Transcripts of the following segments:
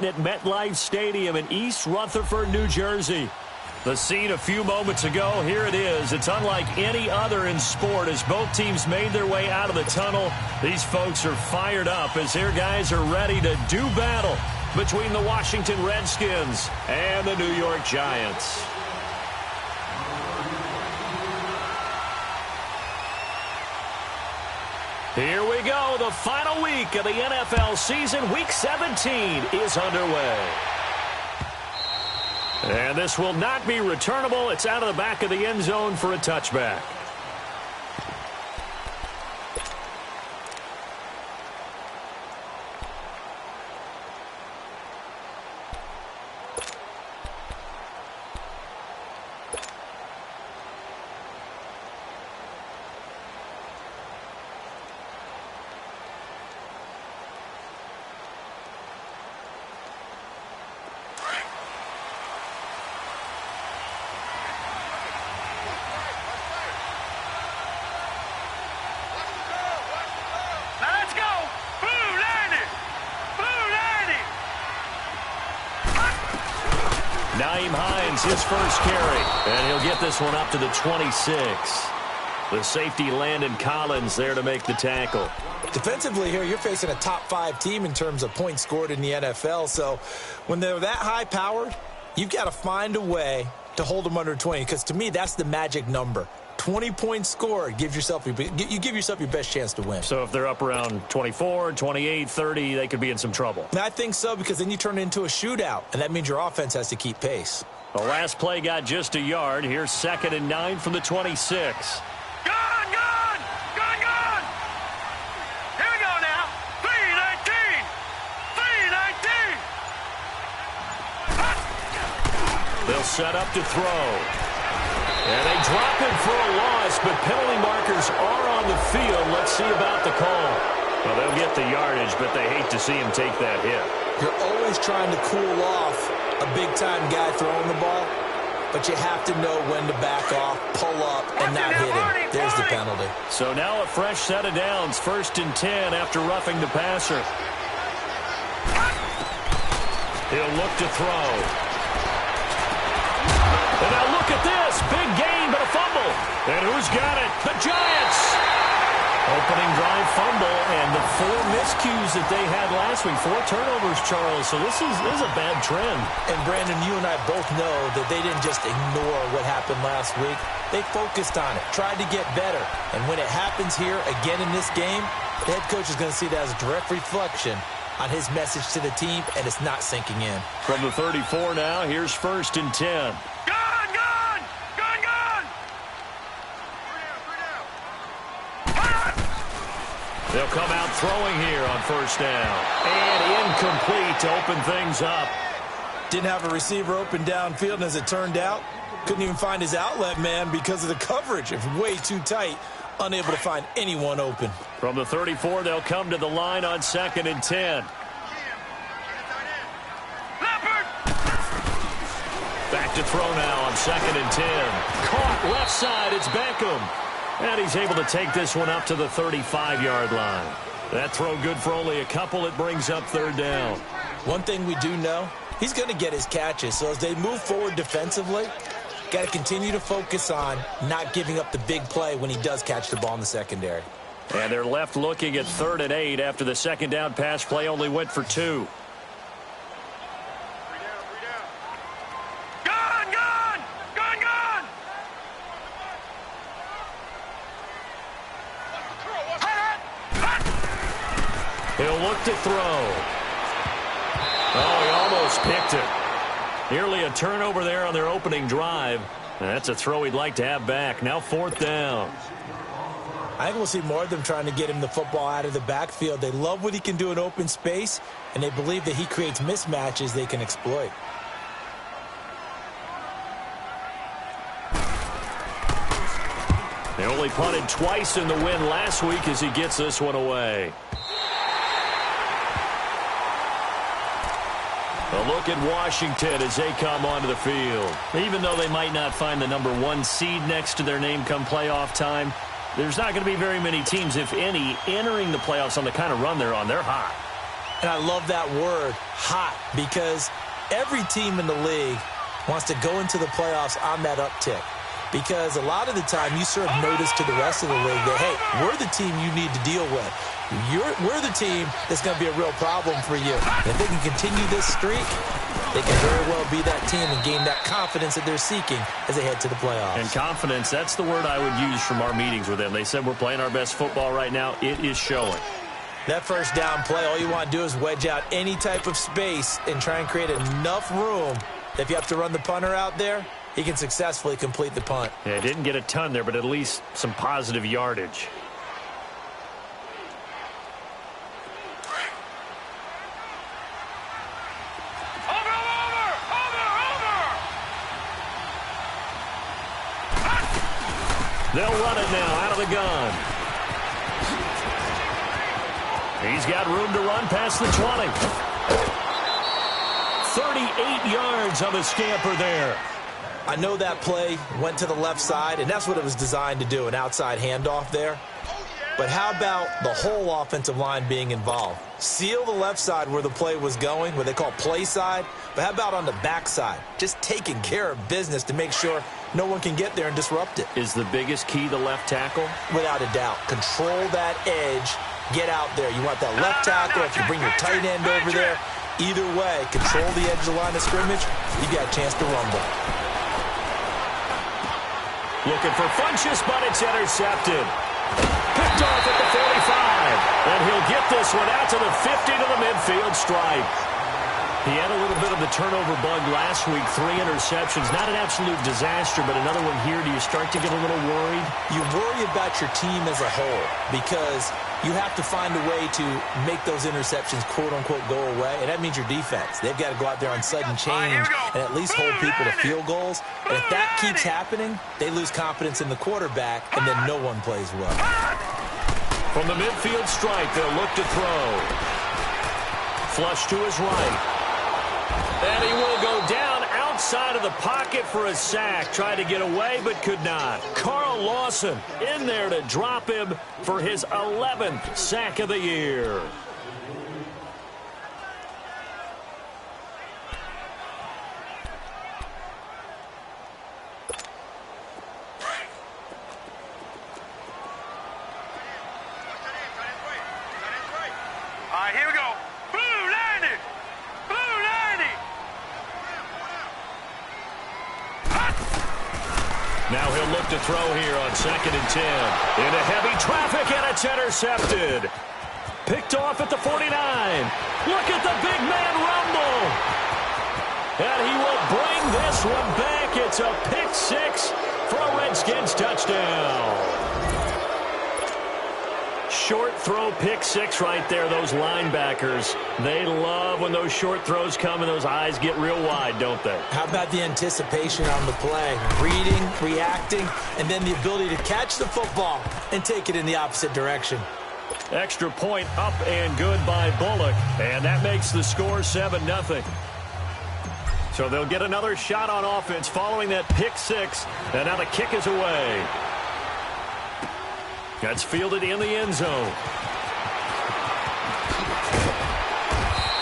At MetLife Stadium in East Rutherford, New Jersey. The scene a few moments ago, here it is. It's unlike any other in sport as both teams made their way out of the tunnel. These folks are fired up as their guys are ready to do battle between the Washington Redskins and the New York Giants. Here we go. The final week of the NFL season. Week 17 is underway. And this will not be returnable. It's out of the back of the end zone for a touchback. His first carry, and he'll get this one up to the 26. The safety, Landon Collins, there to make the tackle. Defensively here, you're facing a top-5 team in terms of points scored in the NFL, so when they're that high-powered, you've got to find a way to hold them under 20, because to me, that's the magic number. 20 points scored, you give yourself your best chance to win. So if they're up around 24, 28, 30, they could be in some trouble. And I think so, because then you turn it into a shootout, and that means your offense has to keep pace. The last play got just a yard. Here's 2nd and 9 from the 26. Gone! Here we go now. 3-19! 3-19! They'll set up to throw. And they drop him for a loss, but penalty markers are on the field. Let's see about the call. Well, they'll get the yardage, but they hate to see him take that hit. You're always trying to cool off a big-time guy throwing the ball, but you have to know when to back off, pull up, and not hit him. There's the penalty. So now a fresh set of downs, 1st and 10 after roughing the passer. He'll look to throw. And now look at this. Big gain, but a fumble. And who's got it? The Giants. Opening drive fumble, and the 4 miscues that they had last week. 4 turnovers, Charles. So this is a bad trend. And, Brandon, you and I both know that they didn't just ignore what happened last week. They focused on it, tried to get better. And when it happens here again in this game, the head coach is going to see that as a direct reflection on his message to the team, and it's not sinking in. From the 34 now, here's 1st and 10. They'll come out throwing here on 1st down. And incomplete to open things up. Didn't have a receiver open downfield, and as it turned out, couldn't even find his outlet man because of the coverage. It's way too tight, unable to find anyone open. From the 34, they'll come to the line on 2nd and 10. Back to throw now on 2nd and 10. Caught left side, it's Beckham. And he's able to take this one up to the 35-yard line. That throw good for only a couple. It brings up 3rd down. One thing we do know, he's going to get his catches. So as they move forward defensively, got to continue to focus on not giving up the big play when he does catch the ball in the secondary. And they're left looking at 3rd and 8 after the 2nd down pass play only went for 2. He'll look to throw. Oh, he almost picked it. Nearly a turnover there on their opening drive. That's a throw he'd like to have back. Now 4th down. I think we'll see more of them trying to get him the football out of the backfield. They love what he can do in open space, and they believe that he creates mismatches they can exploit. They only punted twice in the win last week as he gets this one away. A look at Washington as they come onto the field. Even though they might not find the #1 seed next to their name come playoff time, there's not going to be very many teams, if any, entering the playoffs on the kind of run they're on. They're hot. And I love that word, hot, because every team in the league wants to go into the playoffs on that uptick. Because a lot of the time you serve notice to the rest of the league that, hey, we're the team you need to deal with. We're the team that's going to be a real problem for you. And if they can continue this streak, they can very well be that team and gain that confidence that they're seeking as they head to the playoffs. And confidence, that's the word I would use from our meetings with them. They said we're playing our best football right now. It is showing. That first down play, all you want to do is wedge out any type of space and try and create enough room that if you have to run the punter out there, he can successfully complete the punt. Yeah, didn't get a ton there, but at least some positive yardage. They'll run it now out of the gun. He's got room to run past the 20. 38 yards on the scamper there. I know that play went to the left side, and that's what it was designed to do, an outside handoff there. But how about the whole offensive line being involved? Seal the left side where the play was going, what they call play side. But how about on the back side? Just taking care of business to make sure no one can get there and disrupt it. Is the biggest key the left tackle? Without a doubt. Control that edge. Get out there. You want that left tackle. If you bring your tight end over there, either way, control the edge of the line of scrimmage, you got a chance to rumble. Looking for Funchess, but it's intercepted. Picked off at the 45. And he'll get this one out to the 50 to the midfield stripe. He had a little bit of the turnover bug last week. 3 interceptions. Not an absolute disaster, but another one here. Do you start to get a little worried? You worry about your team as a whole because you have to find a way to make those interceptions, quote-unquote, go away. And that means your defense. They've got to go out there on sudden change and at least hold people to field goals. And if that keeps happening, they lose confidence in the quarterback, and then no one plays well. From the midfield stripe, they'll look to throw. Flush to his right. And he will go down outside of the pocket for a sack. Tried to get away, but could not. Carl Lawson in there to drop him for his 11th sack of the year. All right, here we go. Blue 90. Blue 90. Now he'll look to throw here on 2nd and 10. Into heavy traffic, and it's intercepted. Picked off at the 49. Look at the big man rumble. And he will bring this one back. It's a pick 6 for a Redskins touchdown. Short throw, pick 6 right there. Those linebackers, they love when those short throws come and those eyes get real wide, don't they? How about the anticipation on the play? Reading, reacting, and then the ability to catch the football and take it in the opposite direction. Extra point up and good by Bullock. And that makes the score 7-0. So they'll get another shot on offense following that pick 6. And now the kick is away. That's fielded in the end zone.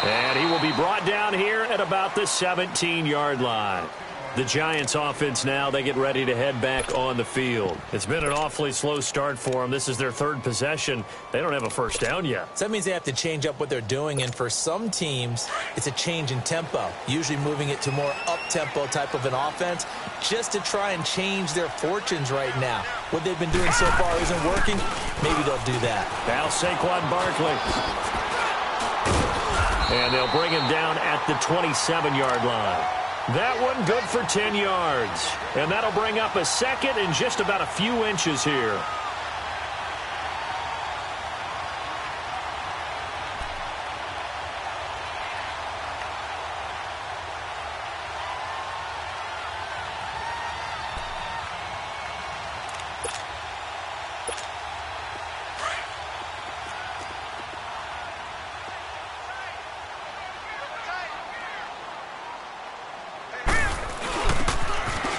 And he will be brought down here at about the 17-yard line. The Giants offense now, they get ready to head back on the field. It's been an awfully slow start for them. This is their 3rd possession. They don't have a first down yet. So that means they have to change up what they're doing, and for some teams, it's a change in tempo, usually moving it to more up-tempo type of an offense just to try and change their fortunes right now. What they've been doing so far isn't working. Maybe they'll do that. Now Saquon Barkley. And they'll bring him down at the 27-yard line. That one good for 10 yards. And that'll bring up a second and just about a few inches here.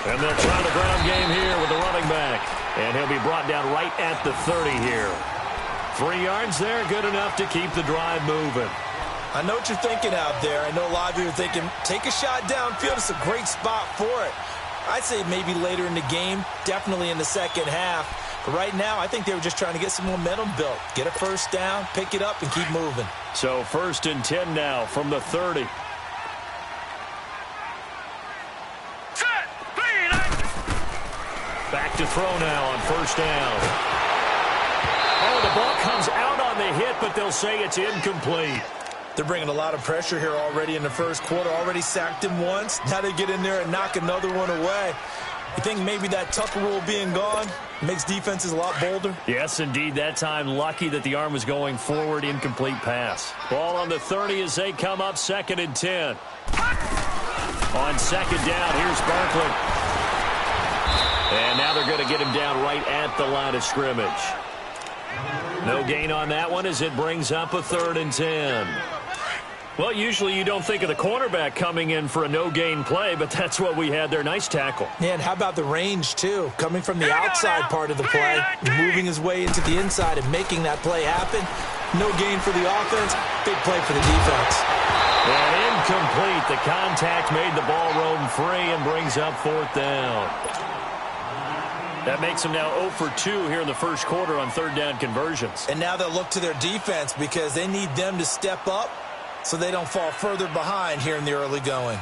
And they'll try the ground game here with the running back. And he'll be brought down right at the 30 here. 3 yards there, good enough to keep the drive moving. I know what you're thinking out there. I know a lot of you are thinking, take a shot downfield. It's a great spot for it. I'd say maybe later in the game, definitely in the second half. But right now, I think they were just trying to get some momentum built. Get a first down, pick it up, and keep moving. So 1st and 10 now from the 30. Back to throw now on 1st down. Oh, the ball comes out on the hit, but they'll say it's incomplete. They're bringing a lot of pressure here already in the first quarter. Already sacked him once. Now they get in there and knock another one away. You think maybe that Tucker rule being gone makes defenses a lot bolder? Yes, indeed. That time, lucky that the arm was going forward. Incomplete pass. Ball on the 30 as they come up 2nd and 10. On 2nd down, here's Barkley. And now they're going to get him down right at the line of scrimmage. No gain on that one as it brings up a 3rd and 10. Well, usually you don't think of the cornerback coming in for a no-gain play, but that's what we had there. Nice tackle. Yeah, and how about the range, too? Coming from the outside part of the play, moving his way into the inside and making that play happen. No gain for the offense, big play for the defense. And incomplete. The contact made the ball roam free and brings up 4th down. That makes them now 0 for 2 here in the first quarter on 3rd down conversions. And now they'll look to their defense because they need them to step up so they don't fall further behind here in the early going.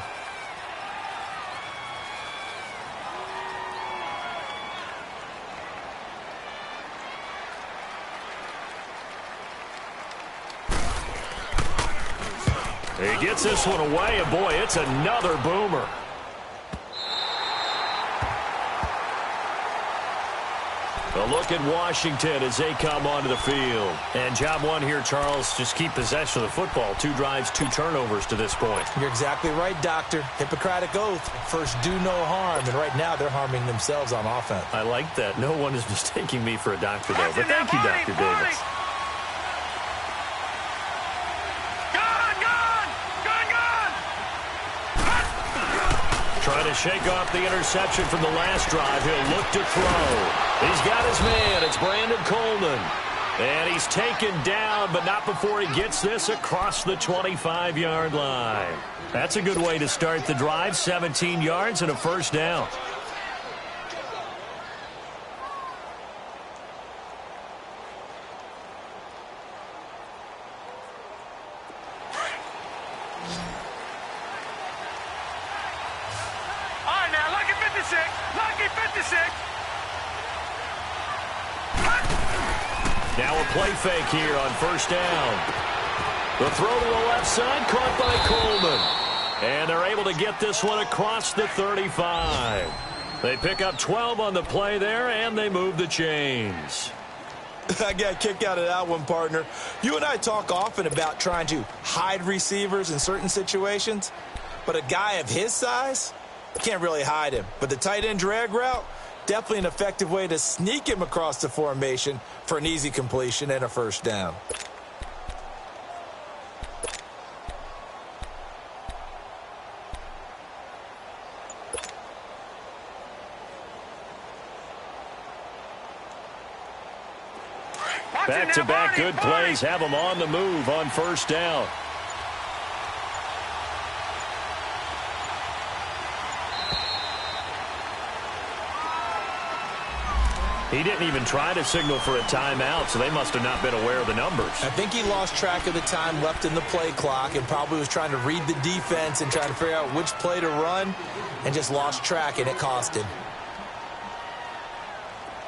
He gets this one away, and boy, it's another boomer. A look at Washington as they come onto the field. And job one here, Charles, just keep possession of the football. 2 drives, 2 turnovers to this point. You're exactly right, Doctor. Hippocratic oath. First, do no harm. And right now, they're harming themselves on offense. I like that. No one is mistaking me for a doctor, though. But thank you, Dr. Davis. Trying to shake off the interception from the last drive. He'll look to throw. He's got his man. It's Brandon Coleman. And he's taken down, but not before he gets this across the 25-yard line. That's a good way to start the drive. 17 yards and a first down. Now a play fake here on 1st down. The throw to the left side, caught by Coleman. And they're able to get this one across the 35. They pick up 12 on the play there, and they move the chains. I got a kick out of that one, partner. You and I talk often about trying to hide receivers in certain situations, but a guy of his size, can't really hide him. But the tight end drag route, definitely an effective way to sneak him across the formation for an easy completion and a first down. Back-to-back good plays have them on the move on 1st down. He didn't even try to signal for a timeout, so they must have not been aware of the numbers. I think he lost track of the time left in the play clock and probably was trying to read the defense and trying to figure out which play to run and just lost track, and it cost him.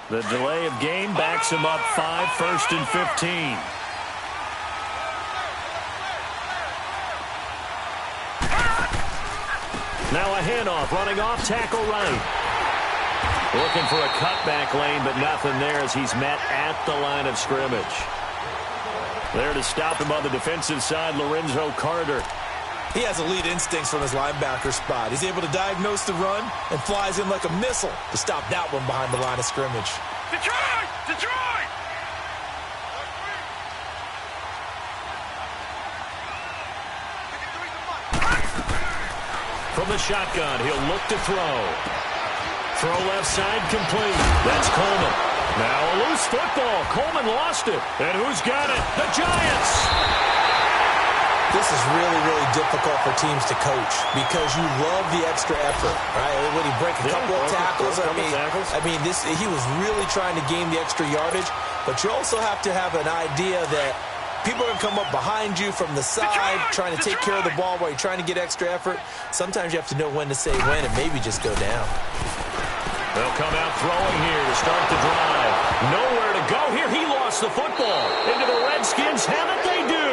The delay of game backs him up 5, 1st and 15. Now a handoff, running off, tackle right. Looking for a cutback lane, but nothing there as he's met at the line of scrimmage. There to stop him on the defensive side, Lorenzo Carter. He has elite instincts from his linebacker spot. He's able to diagnose the run and flies in like a missile to stop that one behind the line of scrimmage. Detroit! Detroit! From the shotgun, he'll look to throw. Throw left side complete. That's Coleman. Now a loose football. Coleman lost it. And who's got it? The Giants! This is really, really difficult for teams to coach because you love the extra effort, right? When he break a couple of tackles, he was really trying to gain the extra yardage, but you also have to have an idea that people are going to come up behind you from the side trying to take care of the ball while you're trying to get extra effort. Sometimes you have to know when to say when and maybe just go down. They'll come out throwing here to start the drive. Nowhere to go here. He lost the football. Into the Redskins have it. They do.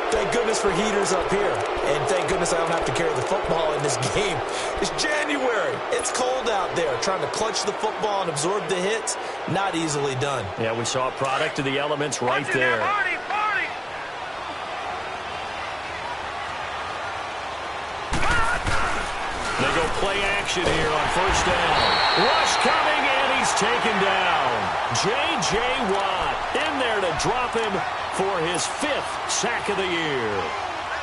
Thank goodness for heaters up here. And thank goodness I don't have to carry the football in this game. It's January. It's cold out there. Trying to clutch the football and absorb the hits, not easily done. Yeah, we saw a product of the elements right there. They go play action here on first down. Rush coming, and he's taken down. J.J. Watt in there to drop him for his 5th sack of the year.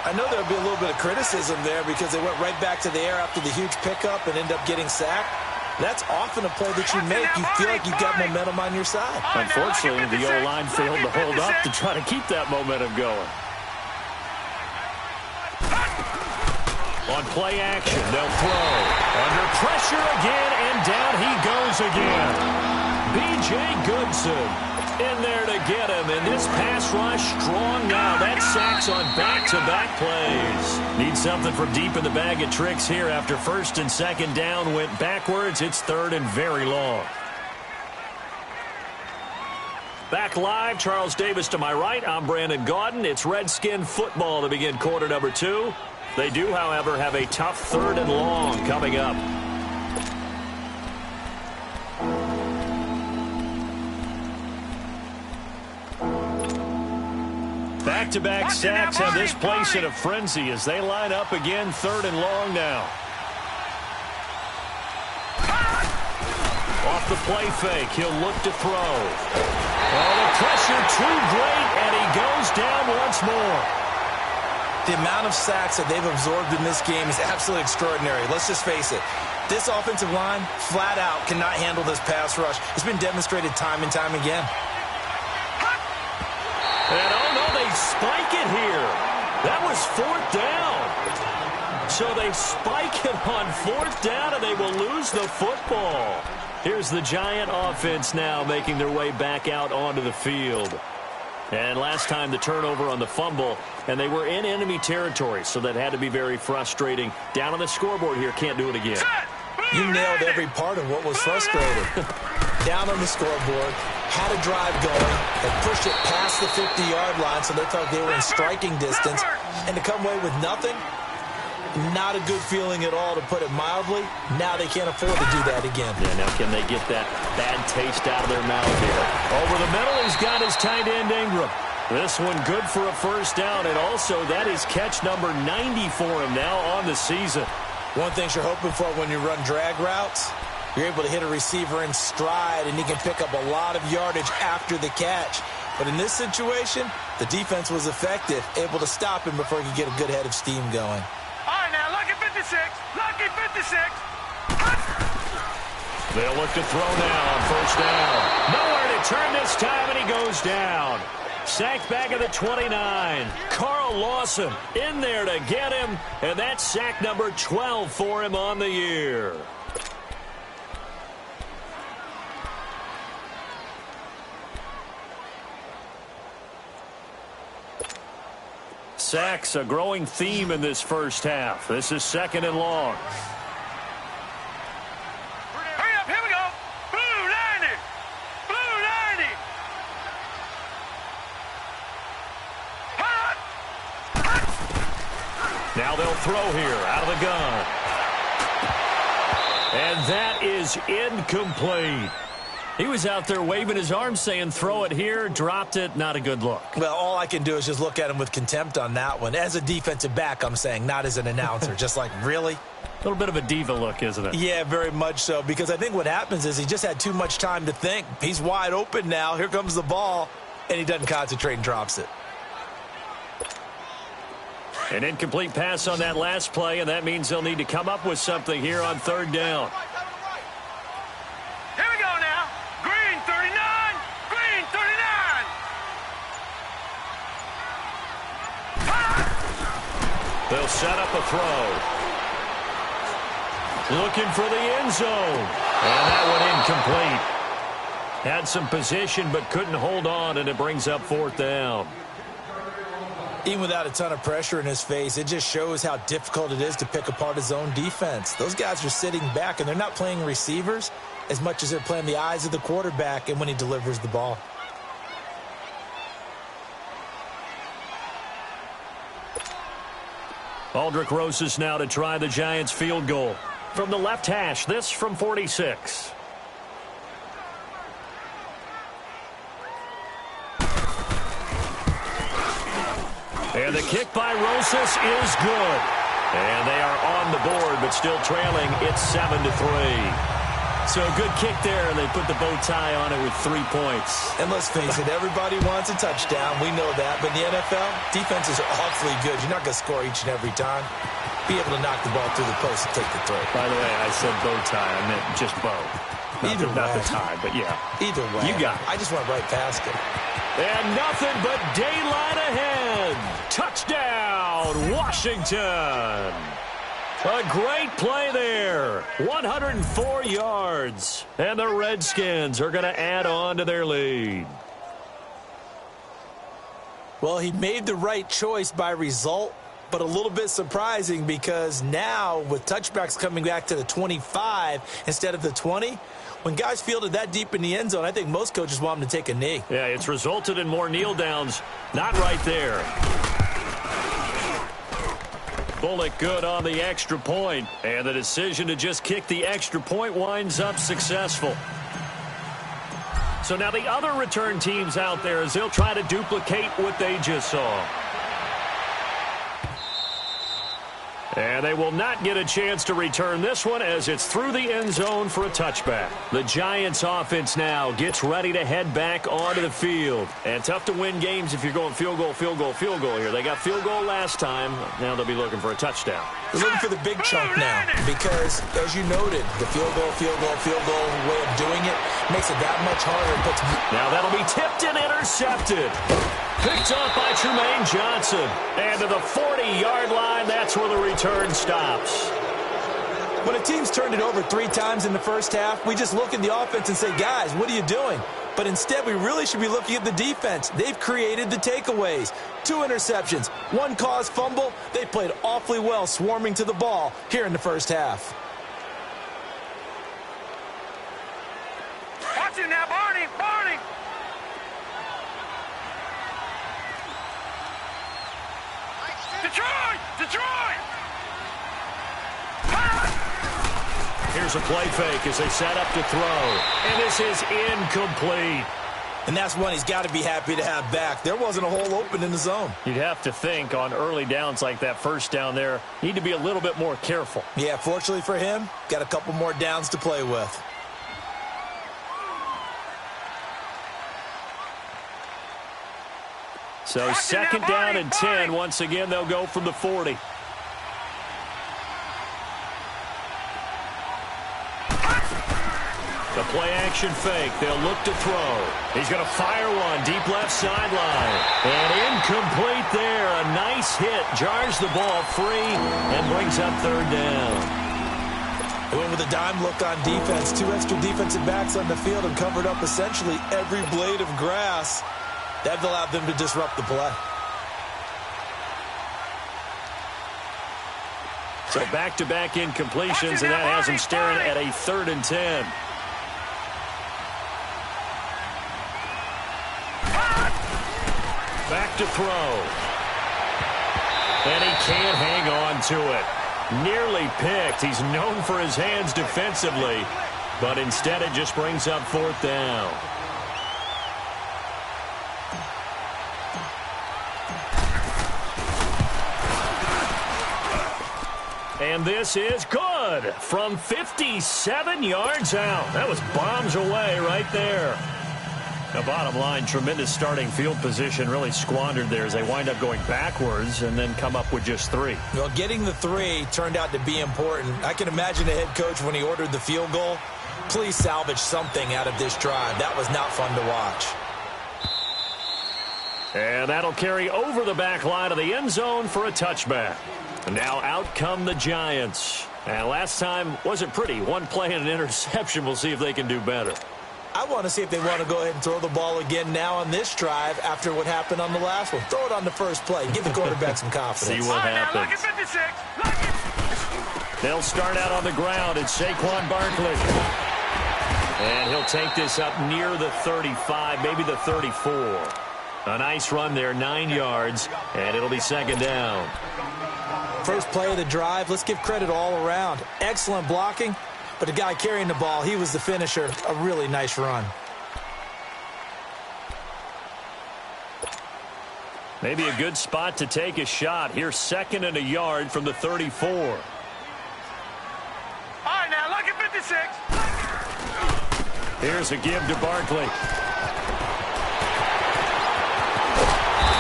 I know there'll be a little bit of criticism there because they went right back to the air after the huge pickup and end up getting sacked. That's often a play that you make. You feel like you've got momentum on your side. Unfortunately, the O-line failed to hold up to try to keep that momentum going. On play action, they'll throw. Under pressure again, and down he goes again. B.J. Goodson in there to get him, and this pass rush strong now. That sacks on back-to-back plays. Need something from deep in the bag of tricks here after first and second down went backwards. It's third and very long. Back live, Charles Davis to my right. I'm Brandon Gaudin. It's Redskin football to begin quarter number 2. They do, however, have a tough third and long coming up. Back-to-back sacks have this place in a frenzy as they line up again, third and long now. Off the play fake, he'll look to throw. Oh, the pressure too great, and he goes down once more. The amount of sacks that they've absorbed in this game is absolutely extraordinary. Let's just face it. This offensive line, flat out, cannot handle this pass rush. It's been demonstrated time and time again. And oh no, they spike it here. That was 4th down. So they spike it on 4th down, and they will lose the football. Here's the Giant offense now making their way back out onto the field. And last time the turnover on the fumble, and they were in enemy territory, so that had to be very frustrating. Down on the scoreboard here, can't do it again. You nailed every part of what was frustrating. Down on the scoreboard, had a drive going, and pushed it past the 50-yard line so they thought they were in striking distance, and to come away with nothing, not a good feeling at all, to put it mildly. Now they can't afford to do that again. Yeah, now can they get that bad taste out of their mouth here? Over the middle, he's got his tight end Ingram. This one good for a first down, and also that is catch number 90 for him now on the season. One thing you're hoping for when you run drag routes, you're able to hit a receiver in stride, and he can pick up a lot of yardage after the catch. But in this situation, the defense was effective, able to stop him before he could get a good head of steam going. All right, now, lucky 56. Lucky 56. They'll look to throw now on first down. Nowhere to turn this time, and he goes down. Sacked back at the 29. Carl Lawson in there to get him, and that's sack number 12 for him on the year. Sacks, a growing theme in this first half. This is second and long. Hurry up, here we go. Blue 90. Blue 90. Now they'll throw here out of the gun. And that is incomplete. He was out there waving his arms saying throw it here, dropped it, not a good look. Well, all I can do is just look at him with contempt on that one. As a defensive back, I'm saying, not as an announcer. Just like, really? A little bit of a diva look, isn't it? Yeah, very much so, because I think what happens is he just had too much time to think. He's wide open now. Here comes the ball, and he doesn't concentrate and drops it. An incomplete pass on that last play, and that means they'll need to come up with something here on third down. Here we go now. Green 39. Green 39. They'll set up a throw. Looking for the end zone. And that one incomplete. Had some position but couldn't hold on, and it brings up 4th down. Even without a ton of pressure in his face, it just shows how difficult it is to pick apart his own defense. Those guys are sitting back, and they're not playing receivers as much as they're playing the eyes of the quarterback and when he delivers the ball. Aldrick Rosas now to try the Giants field goal. From the left hash, this from 46. And the kick by Rosas is good. And they are on the board, but still trailing. It's 7-3. So a good kick there, and they put the bow tie on it with 3 points. And let's face it, everybody wants a touchdown. We know that. But in the NFL, defenses are awfully good. You're not going to score each and every time. Be able to knock the ball through the post and take the throw. By the way, I said bow tie. I meant just bow. Not the tie, but yeah. Either way. You got it. I just went right past it. And nothing but daylight ahead. Touchdown, Washington. A great play there. 104 yards. And the Redskins are going to add on to their lead. Well, he made the right choice by result, but a little bit surprising because now with touchbacks coming back to the 25 instead of the 20, when guys fielded that deep in the end zone, I think most coaches want them to take a knee. Yeah, it's resulted in more kneel downs. Not right there. Bullock good on the extra point, and the decision to just kick the extra point winds up successful. So now the other return teams out there as they'll try to duplicate what they just saw. And they will not get a chance to return this one as it's through the end zone for a touchback. The Giants offense now gets ready to head back onto the field. And tough to win games if you're going field goal, field goal, field goal here. They got field goal last time. Now they'll be looking for a touchdown. They're looking for the big chunk now because, as you noted, the field goal way of doing it makes it that much harder. Now that'll be tipped and intercepted. Picked up by Tremaine Johnson. And to the 40-yard line, that's where the return stops. When a team's turned it over 3 times in the first half, we just look at the offense and say, guys, what are you doing? But instead, we really should be looking at the defense. They've created the takeaways. 2 interceptions, 1 caused fumble. They played awfully well swarming to the ball here in the first half. Watch it now, Barney! Barney! Detroit! Detroit! Here's a play fake as they set up to throw. And this is incomplete. And that's one he's got to be happy to have back. There wasn't a hole open in the zone. You'd have to think on early downs like that first down there, need to be a little bit more careful. Yeah, fortunately for him, got a couple more downs to play with. So second down and 10. Once again, they'll go from the 40. The play-action fake. They'll look to throw. He's going to fire one deep left sideline. And incomplete there. A nice hit. Jars the ball free and brings up 3rd down. They went with a dime look on defense. 2 extra defensive backs on the field and covered up essentially every blade of grass. That allowed them to disrupt the play. So back-to-back incompletions, and that has him staring at a 3rd and 10. Back to throw. And he can't hang on to it. Nearly picked. He's known for his hands defensively, but instead it just brings up 4th down. And this is good from 57 yards out. That was bombs away right there. The bottom line, tremendous starting field position, really squandered there as they wind up going backwards and then come up with just 3. Well, getting the 3 turned out to be important. I can imagine the head coach when he ordered the field goal. Please salvage something out of this drive. That was not fun to watch. And that'll carry over the back line of the end zone for a touchback. And now out come the Giants. And last time wasn't pretty. One play and an interception. We'll see if they can do better. I want to see if they want to go ahead and throw the ball again now on this drive after what happened on the last one. Throw it on the first play. Give the quarterback some confidence. See what happens. They'll start out on the ground. It's Saquon Barkley. And he'll take this up near the 35, maybe the 34. A nice run there, 9 yards, and it'll be second down. First play of the drive, let's give credit all around. Excellent blocking, but the guy carrying the ball, he was the finisher. A really nice run. Maybe a good spot to take a shot. Here's second and a yard from the 34. All right, now, look at 56. Here's a give to Barkley.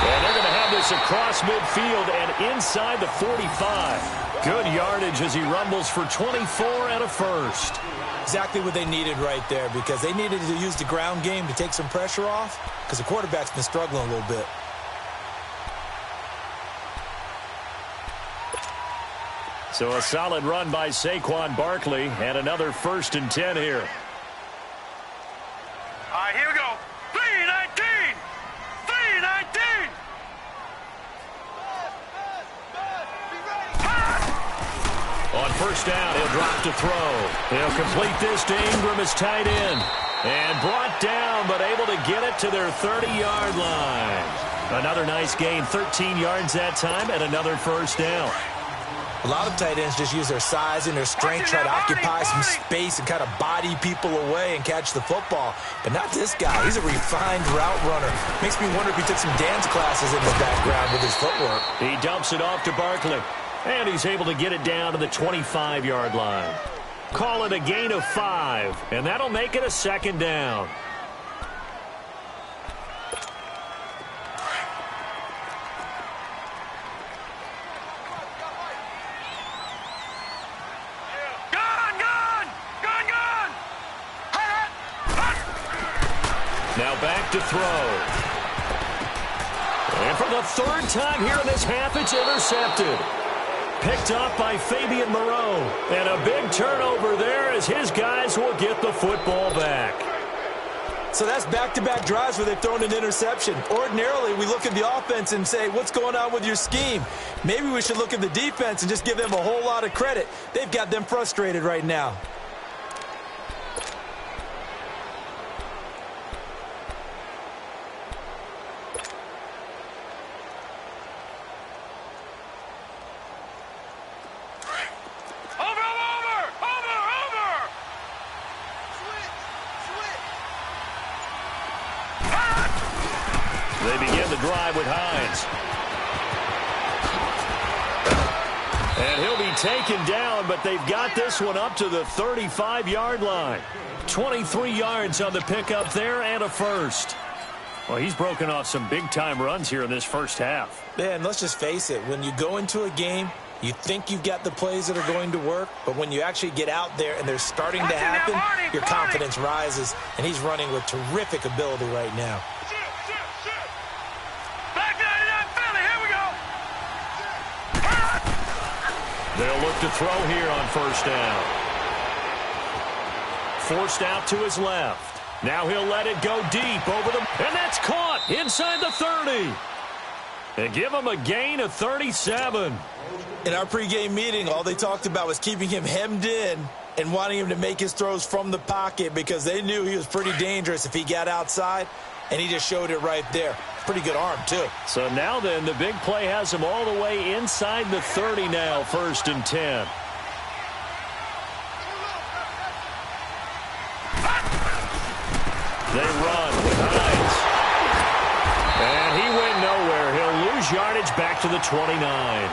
And they're going to have this across midfield and inside the 45. Good yardage as he rumbles for 24 and a first. Exactly what they needed right there, because they needed to use the ground game to take some pressure off, because the quarterback's been struggling a little bit. So a solid run by Saquon Barkley and another 1st and 10 here. All right, here we go. 3-19. 3-19. On first down, he'll drop to throw. He'll complete this to Ingram as tight end. And brought down, but able to get it to their 30-yard line. Another nice gain, 13 yards that time, and another first down. A lot of tight ends just use their size and their strength, try to occupy some space and kind of body people away and catch the football. But not this guy. He's a refined route runner. Makes me wonder if he took some dance classes in his background with his footwork. He dumps it off to Barkley. And he's able to get it down to the 25-yard line. Call it a gain of 5, and that'll make it a second down. Now back to throw. And for the 3rd time here in this half, it's intercepted. Picked up by Fabian Moreau. And a big turnover there as his guys will get the football back. So that's back-to-back drives where they've thrown an interception. Ordinarily, we look at the offense and say, what's going on with your scheme? Maybe we should look at the defense and just give them a whole lot of credit. They've got them frustrated right now. They begin the drive with Hines. And he'll be taken down, but they've got this one up to the 35-yard line. 23 yards on the pickup there and a first. Well, he's broken off some big-time runs here in this first half. Man, let's just face it. When you go into a game, you think you've got the plays that are going to work, but when you actually get out there and they're starting to happen, your confidence rises, and he's running with terrific ability right now. They'll look to throw here on first down. Forced out to his left. Now he'll let it go deep over the... And that's caught inside the 30. And give him a gain of 37. In our pregame meeting, all they talked about was keeping him hemmed in and wanting him to make his throws from the pocket because they knew he was pretty dangerous if he got outside, and he just showed it right there. Pretty good arm, too. So now then, the big play has him all the way inside the 30 now, 1st and 10. They run with Hines. And he went nowhere. He'll lose yardage back to the 29.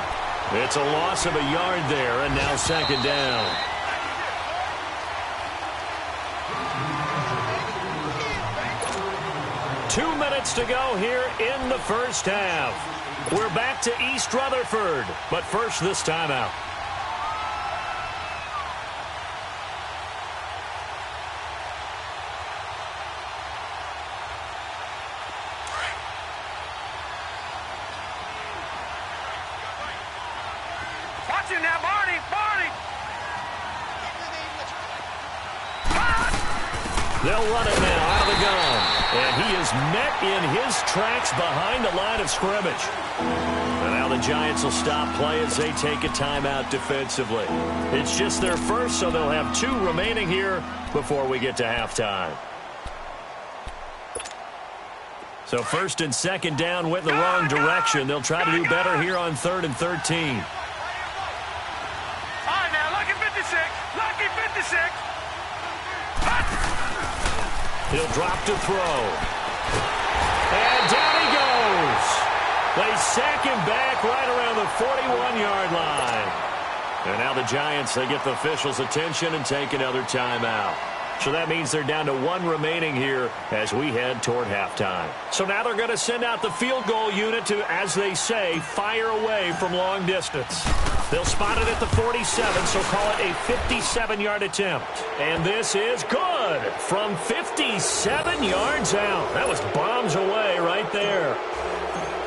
It's a loss of a yard there, and now second down. Two minutes to go here in the first half. We're back to East Rutherford, but first this timeout. They'll run it now out of the gun. And he is met in his tracks behind the line of scrimmage. And now the Giants will stop play as they take a timeout defensively. It's just their first, so they'll have 2 remaining here before we get to halftime. So 1st and 2nd down went in the wrong direction. They'll try to do better here on 3rd and 13. All right, now, lucky 56. Lucky 56. He'll drop to throw. And down he goes. They sack him back right around the 41-yard line. And now the Giants, they get the officials' attention and take another timeout. So that means they're down to 1 remaining here as we head toward halftime. So now they're going to send out the field goal unit to, as they say, fire away from long distance. They'll spot it at the 47, so call it a 57-yard attempt. And this is good from 57 yards out. That was bombs away right there.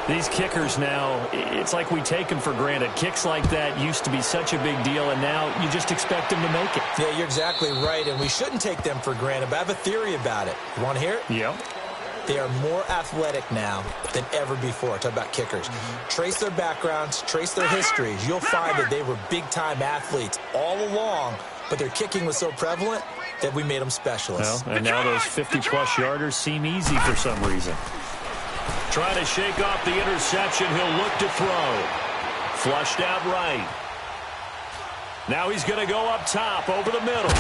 These kickers now, it's like we take them for granted. Kicks like that used to be such a big deal, and now you just expect them to make it. Yeah, you're exactly right, and we shouldn't take them for granted, but I have a theory about it. You want to hear it? Yep. They are more athletic now than ever before. Talk about kickers. Trace their backgrounds, trace their histories. You'll find that they were big-time athletes all along, but their kicking was so prevalent that we made them specialists. Well, and now those 50-plus yarders seem easy for some reason. Trying to shake off the interception. He'll look to throw. Flushed out right. Now he's going to go up top over the middle.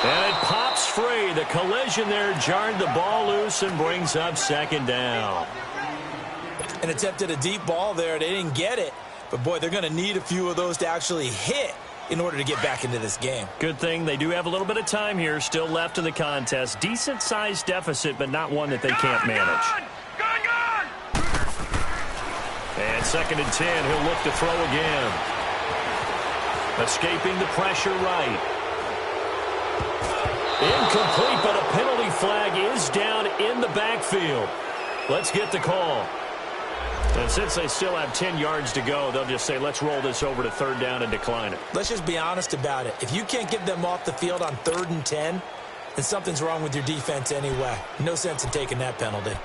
And it pops free. The collision there jarred the ball loose and brings up 2nd down. And attempted a deep ball there. They didn't get it. But, boy, they're going to need a few of those to actually hit in order to get back into this game. Good thing they do have a little bit of time here still left in the contest. Decent-sized deficit, but not one that they can't manage. Gone! And 2nd and 10. He'll look to throw again. Escaping the pressure right. Incomplete, but a penalty flag is down in the backfield. Let's get the call. And since they still have 10 yards to go, they'll just say, let's roll this over to 3rd down and decline it. Let's just be honest about it. If you can't get them off the field on 3rd and 10, then something's wrong with your defense anyway. No sense in taking that penalty.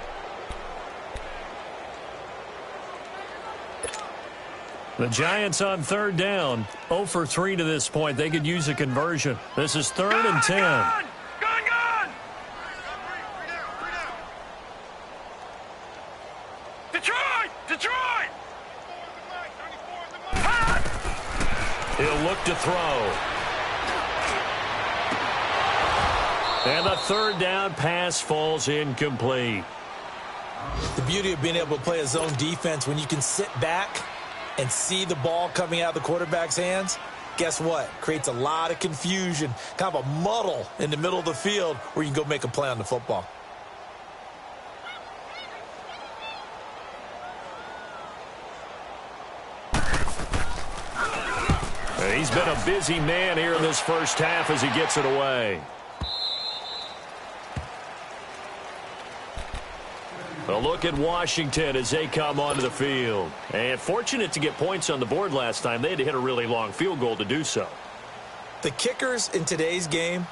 The Giants on 3rd down, 0 for 3 to this point. They could use a conversion. This is 3rd and 10. Gone! Detroit! He'll look to throw. And the 3rd down pass falls incomplete. The beauty of being able to play a zone defense when you can sit back and see the ball coming out of the quarterback's hands, guess what? Creates a lot of confusion, kind of a muddle in the middle of the field where you can go make a play on the football. He's been a busy man here in this first half as he gets it away. A look at Washington as they come onto the field. And fortunate to get points on the board last time. They had to hit a really long field goal to do so. The kickers in today's game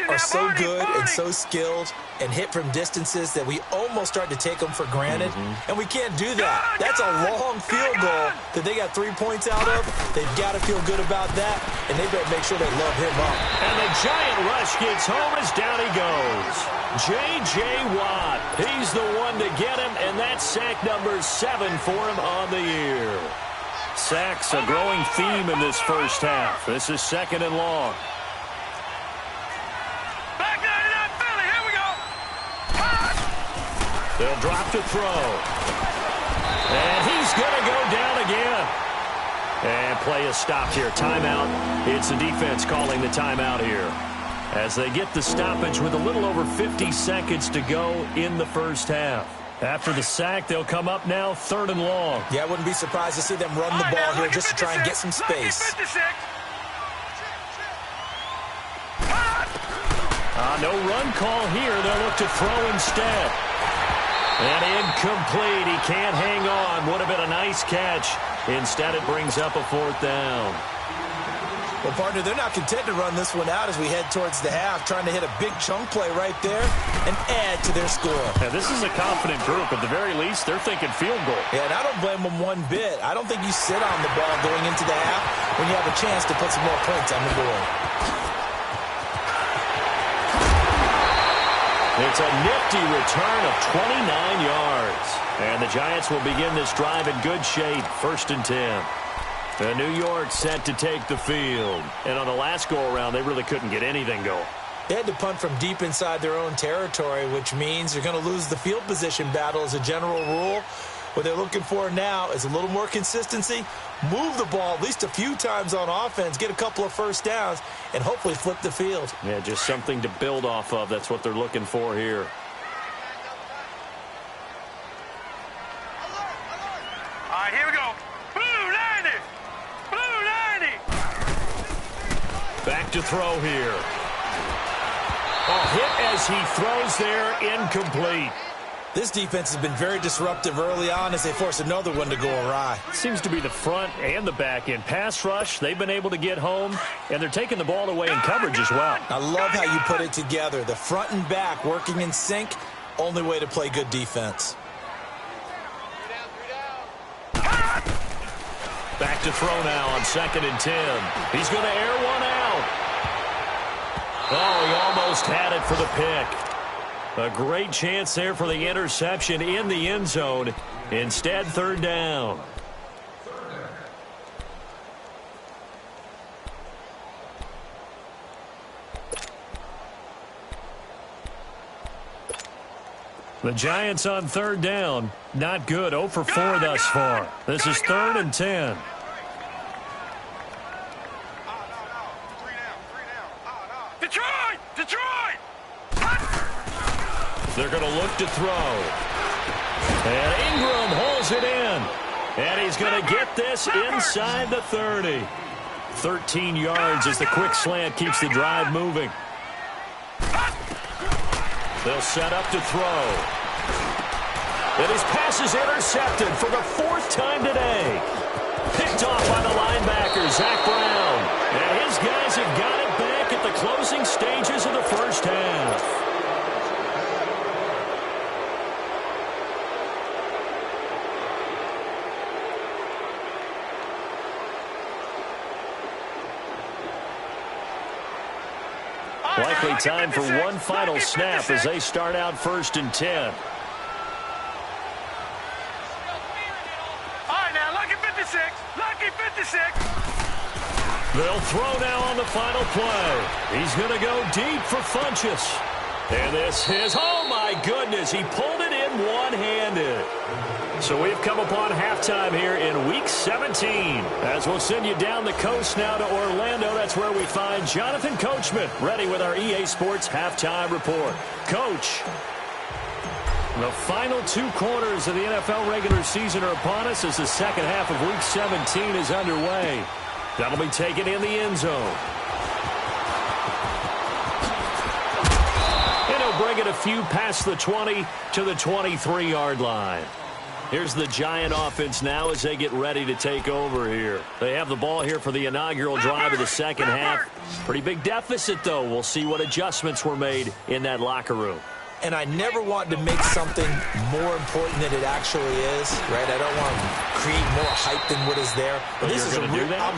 are so good and so skilled and hit from distances that we almost start to take them for granted. And we can't do that. That's a long field goal that they got 3 points out of. They've got to feel good about that, and they better make sure they love him up. And the giant rush gets home as down he goes. J.J. Watt, he's the one to get him, and that's sack number 7 for him on the year. Sacks a growing theme in this first half. This is 2nd and long. Back 99 Philly, here we go. They'll drop to throw. And he's going to go down again. And play is stopped here. Timeout. It's the defense calling the timeout here, as they get the stoppage with a little over 50 seconds to go in the first half. After the sack, they'll come up now 3rd and long. Yeah, I wouldn't be surprised to see them run the ball here just to try and get some space. No run call here. They'll look to throw instead. And incomplete. He can't hang on. Would have been a nice catch. Instead, it brings up a 4th down. Well, partner, they're not content to run this one out as we head towards the half, trying to hit a big chunk play right there and add to their score. Yeah, this is a confident group. At the very least, they're thinking field goal. Yeah, and I don't blame them one bit. I don't think you sit on the ball going into the half when you have a chance to put some more points on the board. It's a nifty return of 29 yards. And the Giants will begin this drive in good shape, 1st and 10. New York set to take the field. And on the last go-around, they really couldn't get anything going. They had to punt from deep inside their own territory, which means you're going to lose the field position battle as a general rule. What they're looking for now is a little more consistency, move the ball at least a few times on offense, get a couple of first downs, and hopefully flip the field. Yeah, just something to build off of. That's what they're looking for here. All right, here we go. Blue 90! Blue 90! Back to throw here. A hit as he throws there, incomplete. This defense has been very disruptive early on as they force another one to go awry. Seems to be the front and the back end. Pass rush, they've been able to get home, and they're taking the ball away in coverage as well. I love how you put it together. The front and back working in sync, only way to play good defense. Back to throw now on 2nd and 10. He's going to air one out. Oh, he almost had it for the pick. A great chance there for the interception in the end zone. Instead, 3rd down. The Giants on 3rd down. Not good. 0 for 4 thus far. This is 3rd and 10. Detroit! Detroit! They're going to look to throw. And Ingram holds it in. And he's going to get this inside the 30. 13 yards as the quick slant keeps the drive moving. They'll set up to throw. And his pass is intercepted for the 4th time today. Picked off by the linebacker, Zach Brown. And his guys have got it back at the closing stages of the first half. Likely time for one final snap as they start out 1st and 10. All right, now, lucky 56. Lucky 56. They'll throw now on the final play. He's going to go deep for Funchess. And this is, oh my goodness, he pulled it in one-handed. So we've come upon halftime here in Week 17. As we'll send you down the coast now to Orlando. That's where we find Jonathan Coachman ready with our EA Sports Halftime Report. Coach, the final 2 quarters of the NFL regular season are upon us as the second half of Week 17 is underway. That'll be taken in the end zone. And he'll bring it a few past the 20 to the 23-yard line. Here's the Giant offense now as they get ready to take over here. They have the ball here for the inaugural drive of the second half. Pretty big deficit, though. We'll see what adjustments were made in that locker room. And I never want to make something more important than it actually is, right? I don't want to create more hype than what is there. But this is I'm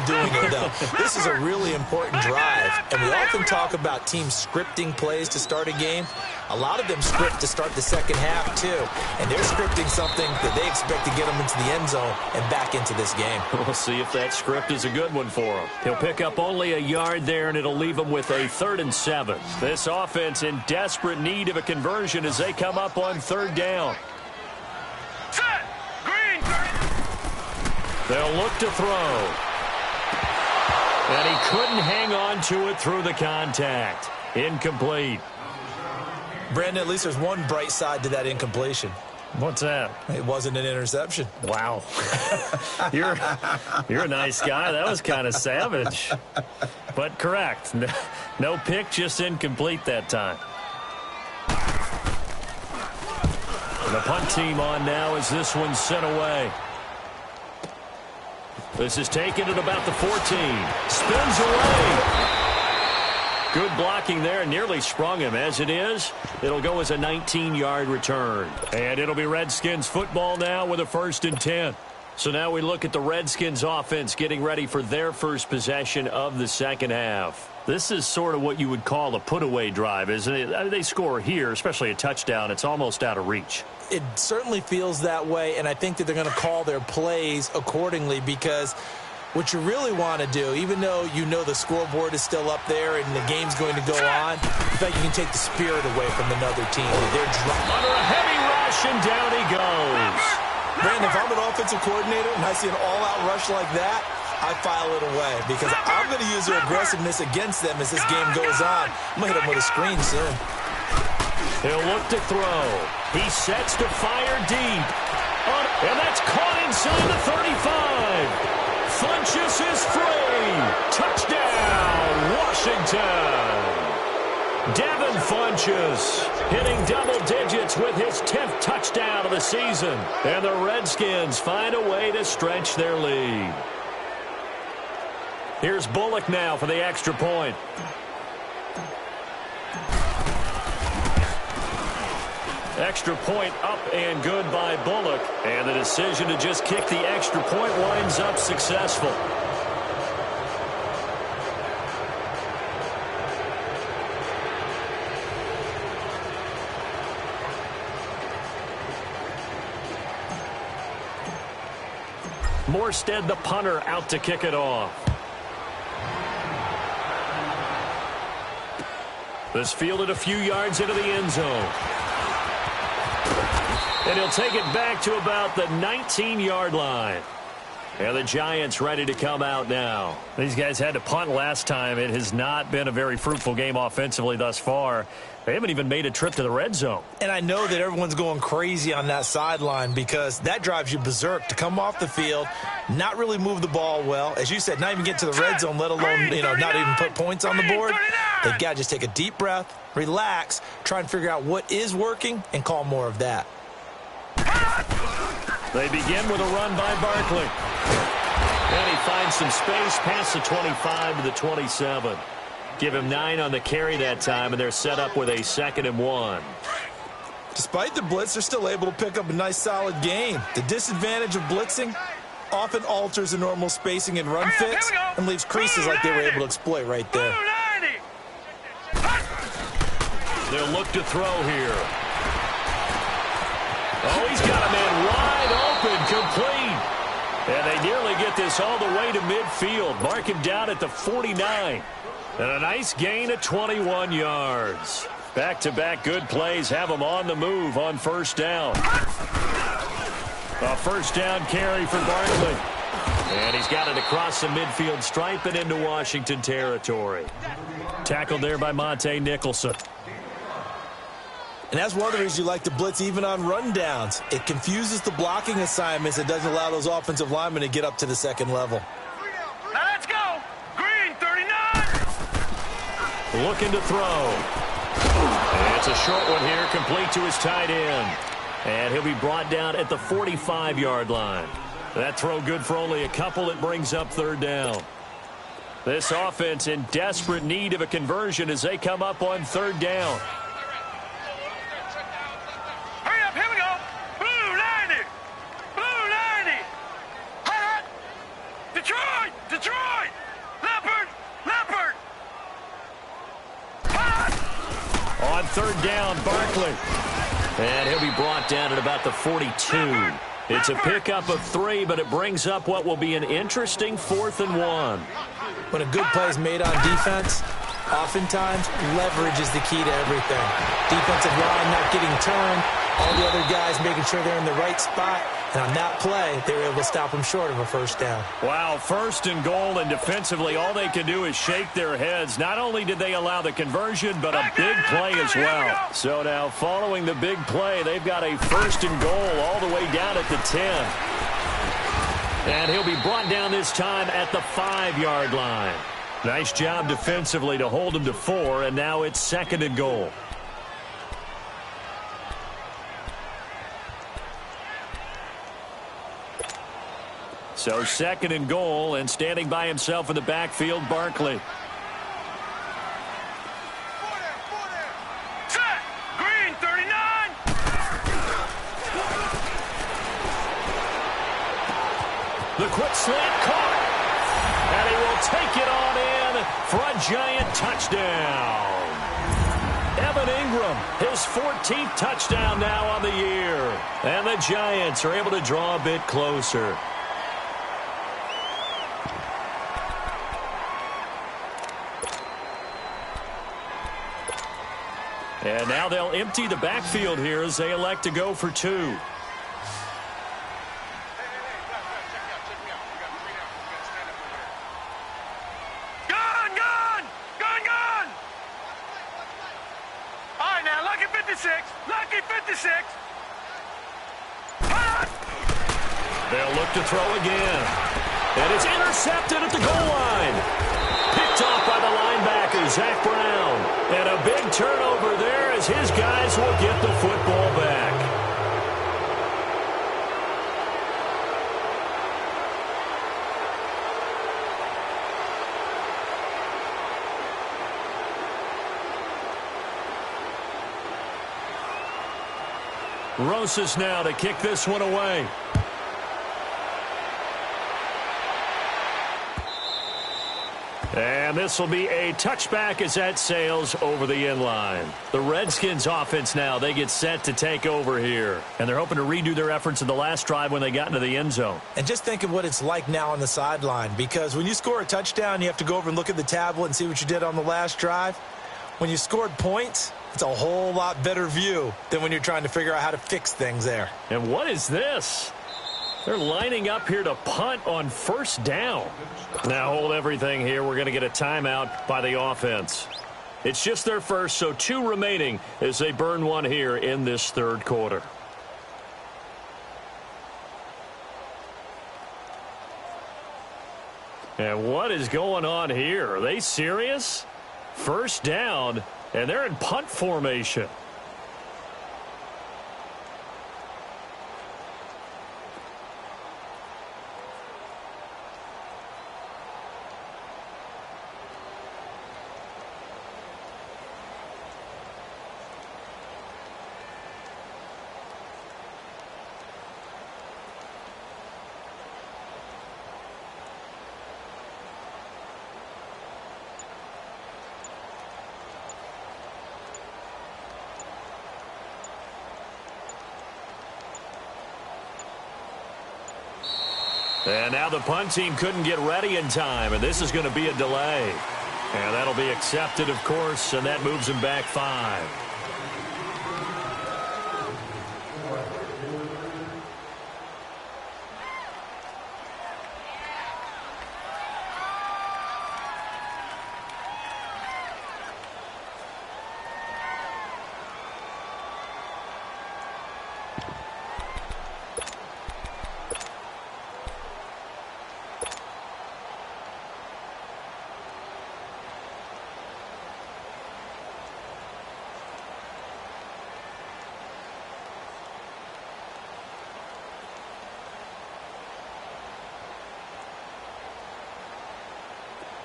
doing it, though. This is a really important drive. And we often talk about teams scripting plays to start a game. A lot of them script to start the second half, too. And they're scripting something that they expect to get them into the end zone and back into this game. We'll see if that script is a good one for him. He'll pick up only a yard there, and it'll leave him with a 3rd and 7. This offense in desperate need of a conversion as they come up on 3rd down. Set! Green! They'll look to throw. And he couldn't hang on to it through the contact. Incomplete. Brandon, at least there's one bright side to that incompletion. What's that? It wasn't an interception. Wow. You're a nice guy. That was kind of savage. But correct. No pick, just incomplete that time. And the punt team on now as this one's sent away. This is taken at about the 14. Spins away. Good blocking there. Nearly sprung him. As it is, it'll go as a 19-yard return. And it'll be Redskins football now with a 1st and 10. So now we look at the Redskins offense getting ready for their first possession of the second half. This is sort of what you would call a put-away drive, isn't it? I mean, they score here, especially a touchdown. It's almost out of reach. It certainly feels that way, and I think that they're going to call their plays accordingly because what you really want to do, even though you know the scoreboard is still up there and the game's going to go on, in fact, you can take the spirit away from another team. They're under a heavy rush, and down he goes. Brandon, if I'm an offensive coordinator and I see an all-out rush like that, I file it away because I'm going to use their aggressiveness against them as this game goes on. I'm going to hit them with a screen soon. He'll look to throw. He sets to fire deep. And that's caught inside the 35. Funchess is free. Touchdown, Washington. Devin Funchess hitting double digits with his 10th touchdown of the season. And the Redskins find a way to stretch their lead. Here's Bullock now for the extra point. Extra point up and good by Bullock. And the decision to just kick the extra point winds up successful. Morstead, the punter, out to kick it off. This fielded a few yards into the end zone. And he'll take it back to about the 19-yard line. And the Giants ready to come out now. These guys had to punt last time. It has not been a very fruitful game offensively thus far. They haven't even made a trip to the red zone. And I know that everyone's going crazy on that sideline because that drives you berserk to come off the field, not really move the ball well. As you said, not even get to the red zone, let alone, not even put points on the board. They've got to just take a deep breath, relax, try and figure out what is working, and call more of that. They begin with a run by Barkley. And he finds some space past the 25 to the 27. Give him 9 on the carry that time, and they're set up with a 2nd and 1. Despite the blitz, they're still able to pick up a nice, solid gain. The disadvantage of blitzing often alters the normal spacing and run fits and leaves creases like they were able to exploit right there. They'll look to throw here. Oh, he's got a man wide open, complete. And they nearly get this all the way to midfield. Mark him down at the 49. And a nice gain of 21 yards. Back-to-back good plays have them on the move on first down. A first down carry for Barkley. And he's got it across the midfield stripe and into Washington territory. Tackled there by Monte Nicholson. And that's one of the reasons you like to blitz even on rundowns. It confuses the blocking assignments. It doesn't allow those offensive linemen to get up to the second level. Now let's go. Green, 39. Looking to throw. And it's a short one here, complete to his tight end. And he'll be brought down at the 45-yard line. That throw good for only a couple. It brings up 3rd down. This offense in desperate need of a conversion as they come up on 3rd down. On 3rd down, Barkley. And he'll be brought down at about the 42. It's a pickup of 3, but it brings up what will be an interesting 4th and 1. When a good play is made on defense, oftentimes leverage is the key to everything. Defensive line not getting turned, all the other guys making sure they're in the right spot. And on that play, they were able to stop them short of a first down. Wow, 1st and goal, and defensively, all they can do is shake their heads. Not only did they allow the conversion, but a big play as well. So now, following the big play, they've got a 1st and goal all the way down at the 10. And he'll be brought down this time at the 5-yard line. Nice job defensively to hold him to 4, and now it's 2nd and goal. So 2nd and goal, and standing by himself in the backfield, Barkley. Set. Green, 39. The quick slant caught. And he will take it on in for a giant touchdown. Evan Ingram, his 14th touchdown now on the year. And the Giants are able to draw a bit closer. And now they'll empty the backfield here as they elect to go for 2. Gun, gun! Gun, gun! All right, now, lucky 56. Lucky 56. Hot! They'll look to throw again. And it's intercepted at the goal line. Picked off by the linebacker, Zach Brown. And a big turnover there as his guys will get the football back. Rosas now to kick this one away. And this will be a touchback as that sails over the end line. The Redskins offense now, they get set to take over here. And they're hoping to redo their efforts in the last drive when they got into the end zone. And just think of what it's like now on the sideline, because when you score a touchdown, you have to go over and look at the tablet and see what you did on the last drive. When you scored points, it's a whole lot better view than when you're trying to figure out how to fix things there. And what is this? They're lining up here to punt on 1st down. Now hold everything here. We're going to get a timeout by the offense. It's just their first, so 2 remaining as they burn one here in this 3rd quarter. And what is going on here? Are they serious? 1st down, and they're in punt formation. And now the punt team couldn't get ready in time, and this is going to be a delay. And that'll be accepted, of course, and that moves them back 5.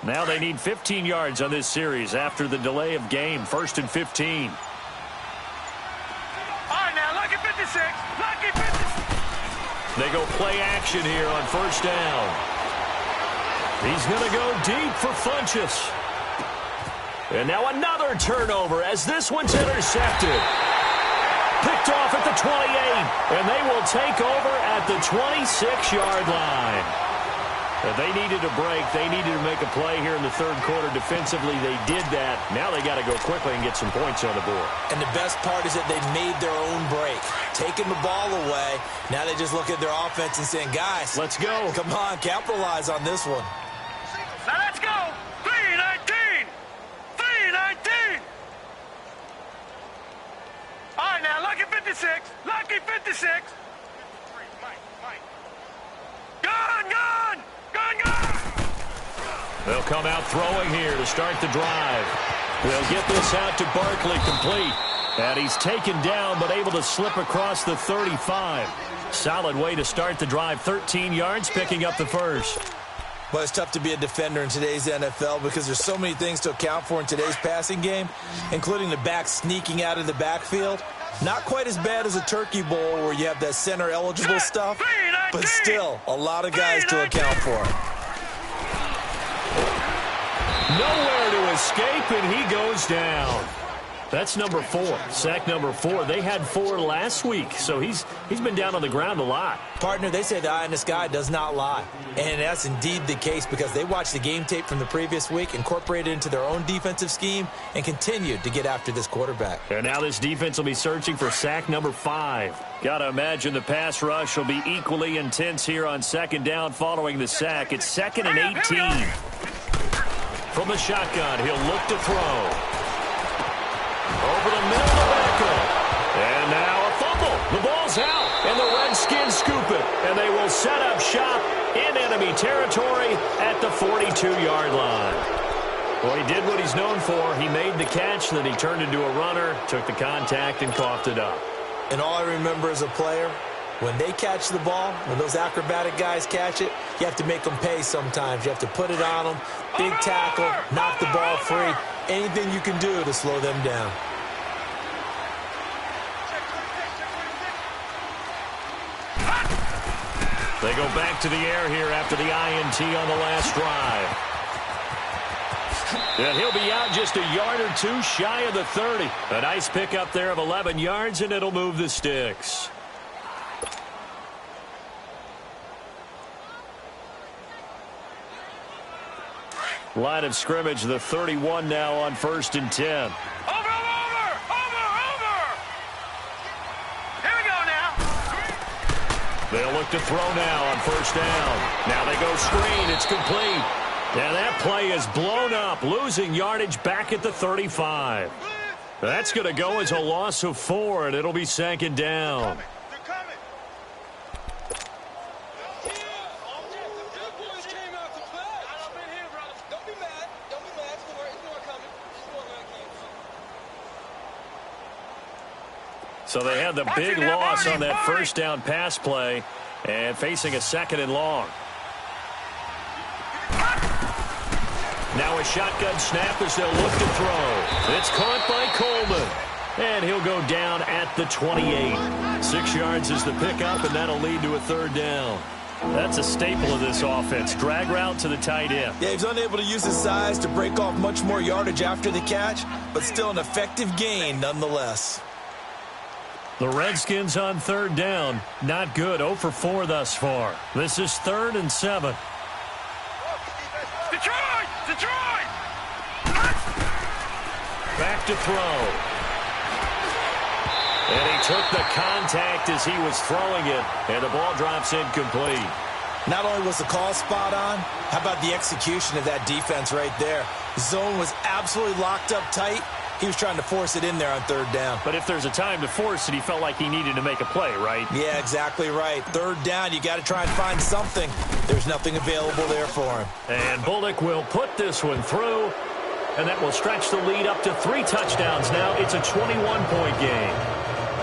Now they need 15 yards on this series after the delay of game. 1st and 15. All right, now, lucky 56. Lucky 56. They go play action here on 1st down. He's going to go deep for Funchess. And now another turnover as this one's intercepted. Picked off at the 28, and they will take over at the 26-yard line. If they needed a break, they needed to make a play here in the 3rd quarter. Defensively, they did that. Now they got to go quickly and get some points on the board. And the best part is that they made their own break. Taking the ball away, now they just look at their offense and saying, guys, let's go. Come on, capitalize on this one. Now let's go. 3-19. 3-19. All right, now, lucky 56. Lucky 56. Gun, gun. Gun, gun. They'll come out throwing here to start the drive. They'll get this out to Barkley complete. And he's taken down but able to slip across the 35. Solid way to start the drive. 13 yards, picking up the first. Well, it's tough to be a defender in today's NFL because there's so many things to account for in today's passing game, including the back sneaking out of the backfield. Not quite as bad as a turkey bowl where you have that center-eligible stuff, but still a lot of guys to account for. Nowhere to escape, and he goes down. That's number 4, sack number 4. They had 4 last week, so he's been down on the ground a lot. Partner, they say the eye in the sky does not lie. And that's indeed the case because they watched the game tape from the previous week, incorporated it into their own defensive scheme, and continued to get after this quarterback. And now this defense will be searching for sack number 5. Got to imagine the pass rush will be equally intense here on second down following the sack. It's 2nd and 18. From the shotgun, he'll look to throw. Over the middle to Beckham. And now a fumble. The ball's out. And the Redskins scoop it. And they will set up shop in enemy territory at the 42-yard line. Well, he did what he's known for. He made the catch, then he turned into a runner, took the contact, and coughed it up. And all I remember as a player, when they catch the ball, when those acrobatic guys catch it, you have to make them pay sometimes. You have to put it on them, big tackle, knock the ball free. Anything you can do to slow them down. They go back to the air here after the INT on the last drive. And he'll be out just a yard or two shy of the 30. A nice pickup there of 11 yards, and it'll move the sticks. Line of scrimmage, the 31 now on 1st and 10. Over! Here we go now. They'll look to throw now on 1st down. Now they go screen. It's complete. And that play is blown up, losing yardage back at the 35. That's going to go as a loss of 4, and it'll be 2nd down. So they had the big loss on that 1st down pass play and facing a 2nd and long. Now a shotgun snap as they'll look to throw. It's caught by Coleman. And he'll go down at the 28. 6 yards is the pickup, and that'll lead to a 3rd down. That's a staple of this offense. Drag route to the tight end. Yeah, he's unable to use his size to break off much more yardage after the catch, but still an effective gain nonetheless. The Redskins on 3rd down. Not good. 0 for 4 thus far. This is 3rd and 7. Detroit! Back to throw. And he took the contact as he was throwing it, and the ball drops incomplete. Not only was the call spot on, how about the execution of that defense right there? Zone was absolutely locked up tight. He was trying to force it in there on 3rd down. But if there's a time to force it, he felt like he needed to make a play, right? Yeah, exactly right. 3rd down, you got to try and find something. There's nothing available there for him. And Bullock will put this one through, and that will stretch the lead up to 3 touchdowns now. It's a 21-point game.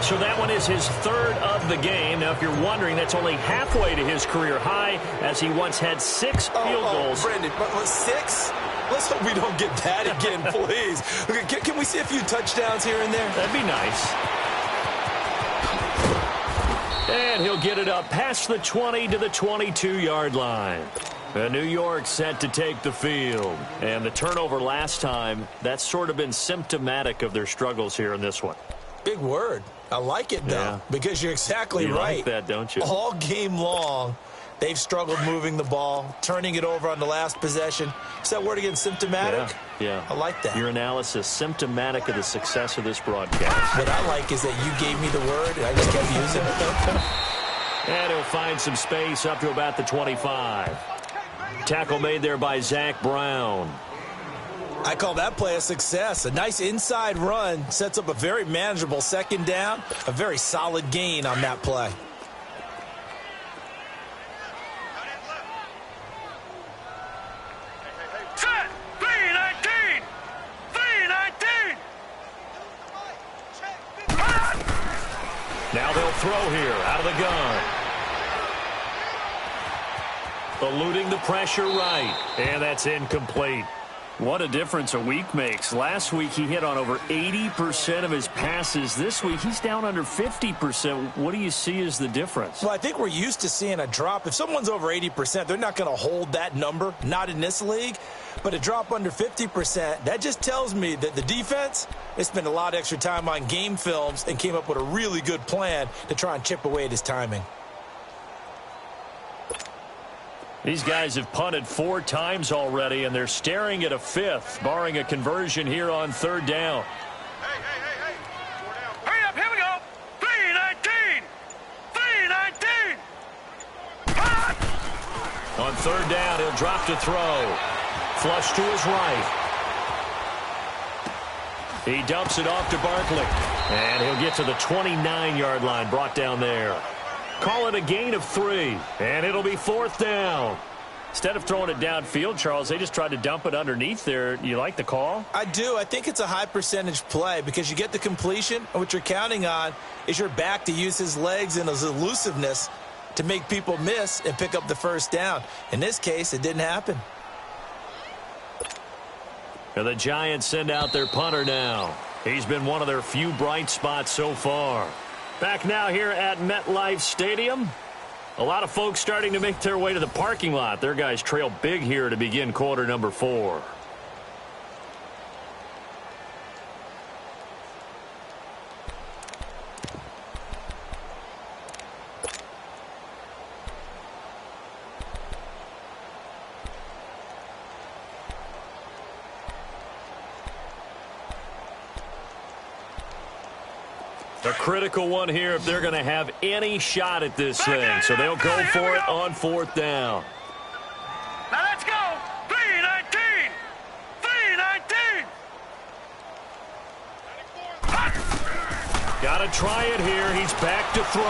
So that one is his 3rd of the game. Now, if you're wondering, that's only halfway to his career high, as he once had 6 field goals. Brendan, but 6? Let's hope we don't get that again, please. Okay, can we see a few touchdowns here and there? That'd be nice. And he'll get it up past the 20 to the 22-yard line. New York set to take the field. And the turnover last time, that's sort of been symptomatic of their struggles here in this one. Big word. I like it, though, because you're exactly right. You like that, don't you? All game long, they've struggled moving the ball, turning it over on the last possession. Is that word again, symptomatic? Yeah. I like that. Your analysis, symptomatic of the success of this broadcast. What I like is that you gave me the word, and I just kept using it. And he'll find some space up to about the 25. Tackle made there by Zach Brown. I call that play a success. A nice inside run sets up a very manageable 2nd down. A very solid gain on that play. Set! 3-19! 3-19! throw here out of the gun. Eluding the pressure right, and that's incomplete. What a difference a week makes. Last week he hit on over 80% of his passes. This week he's down under 50%. What do you see as the difference? Well, I think we're used to seeing a drop. If someone's over 80%, they're not going to hold that number, not in this league. But a drop under 50%, that just tells me that the defense, they spent a lot of extra time on game films and came up with a really good plan to try and chip away at his timing. These guys have punted 4 times already, and they're staring at a 5th, barring a conversion here on 3rd down. Hey. Hurry up, here we go. 3-19. 3-19. On 3rd down, he'll drop to throw. Flush to his right. He dumps it off to Barkley. And he'll get to the 29-yard line, brought down there. Call it a gain of 3, and it'll be 4th down. Instead of throwing it downfield, Charles, they just tried to dump it underneath there. You like the call? I do. I think it's a high percentage play because you get the completion, and what you're counting on is your back to use his legs and his elusiveness to make people miss and pick up the 1st down. In this case, it didn't happen. And the Giants send out their punter now. He's been one of their few bright spots so far. Back now here at MetLife Stadium. A lot of folks starting to make their way to the parking lot. Their guys trail big here to begin quarter number 4. A critical one here if they're going to have any shot at this thing. So they'll go for it on 4th down. Now let's go. 3-19. 3-19. Got to try it here. He's back to throw.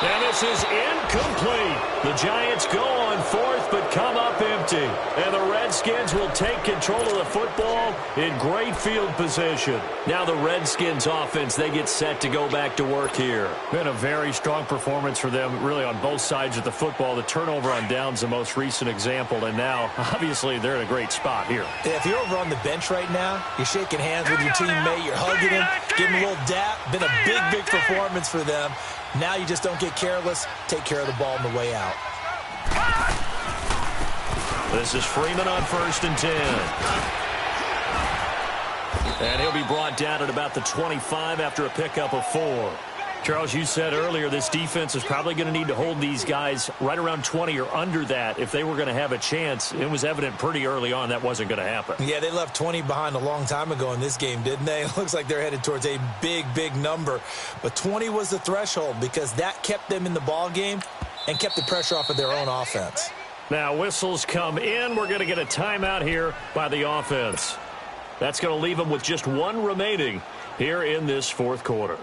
And this is incomplete. The Giants go on 4th but come up empty. And the Redskins will take control of the football in great field position. Now the Redskins offense, they get set to go back to work here. Been a very strong performance for them really on both sides of the football. The turnover on downs the most recent example. And now, obviously, they're in a great spot here. If you're over on the bench right now, you're shaking hands with your teammate, you're hugging him, giving him a little dap. Been a big performance for them. Now you just don't get careless. Take care of the ball on the way out. This is Freeman on 1st and 10. And he'll be brought down at about the 25 after a pickup of 4. Charles, you said earlier this defense is probably going to need to hold these guys right around 20 or under that if they were going to have a chance. It was evident pretty early on that wasn't going to happen. Yeah, they left 20 behind a long time ago in this game, didn't they? It looks like they're headed towards a big number. But 20 was the threshold because that kept them in the ball game and kept the pressure off of their own offense. Now whistles come in. We're going to get a timeout here by the offense. That's going to leave them with just 1 remaining here in this 4th quarter.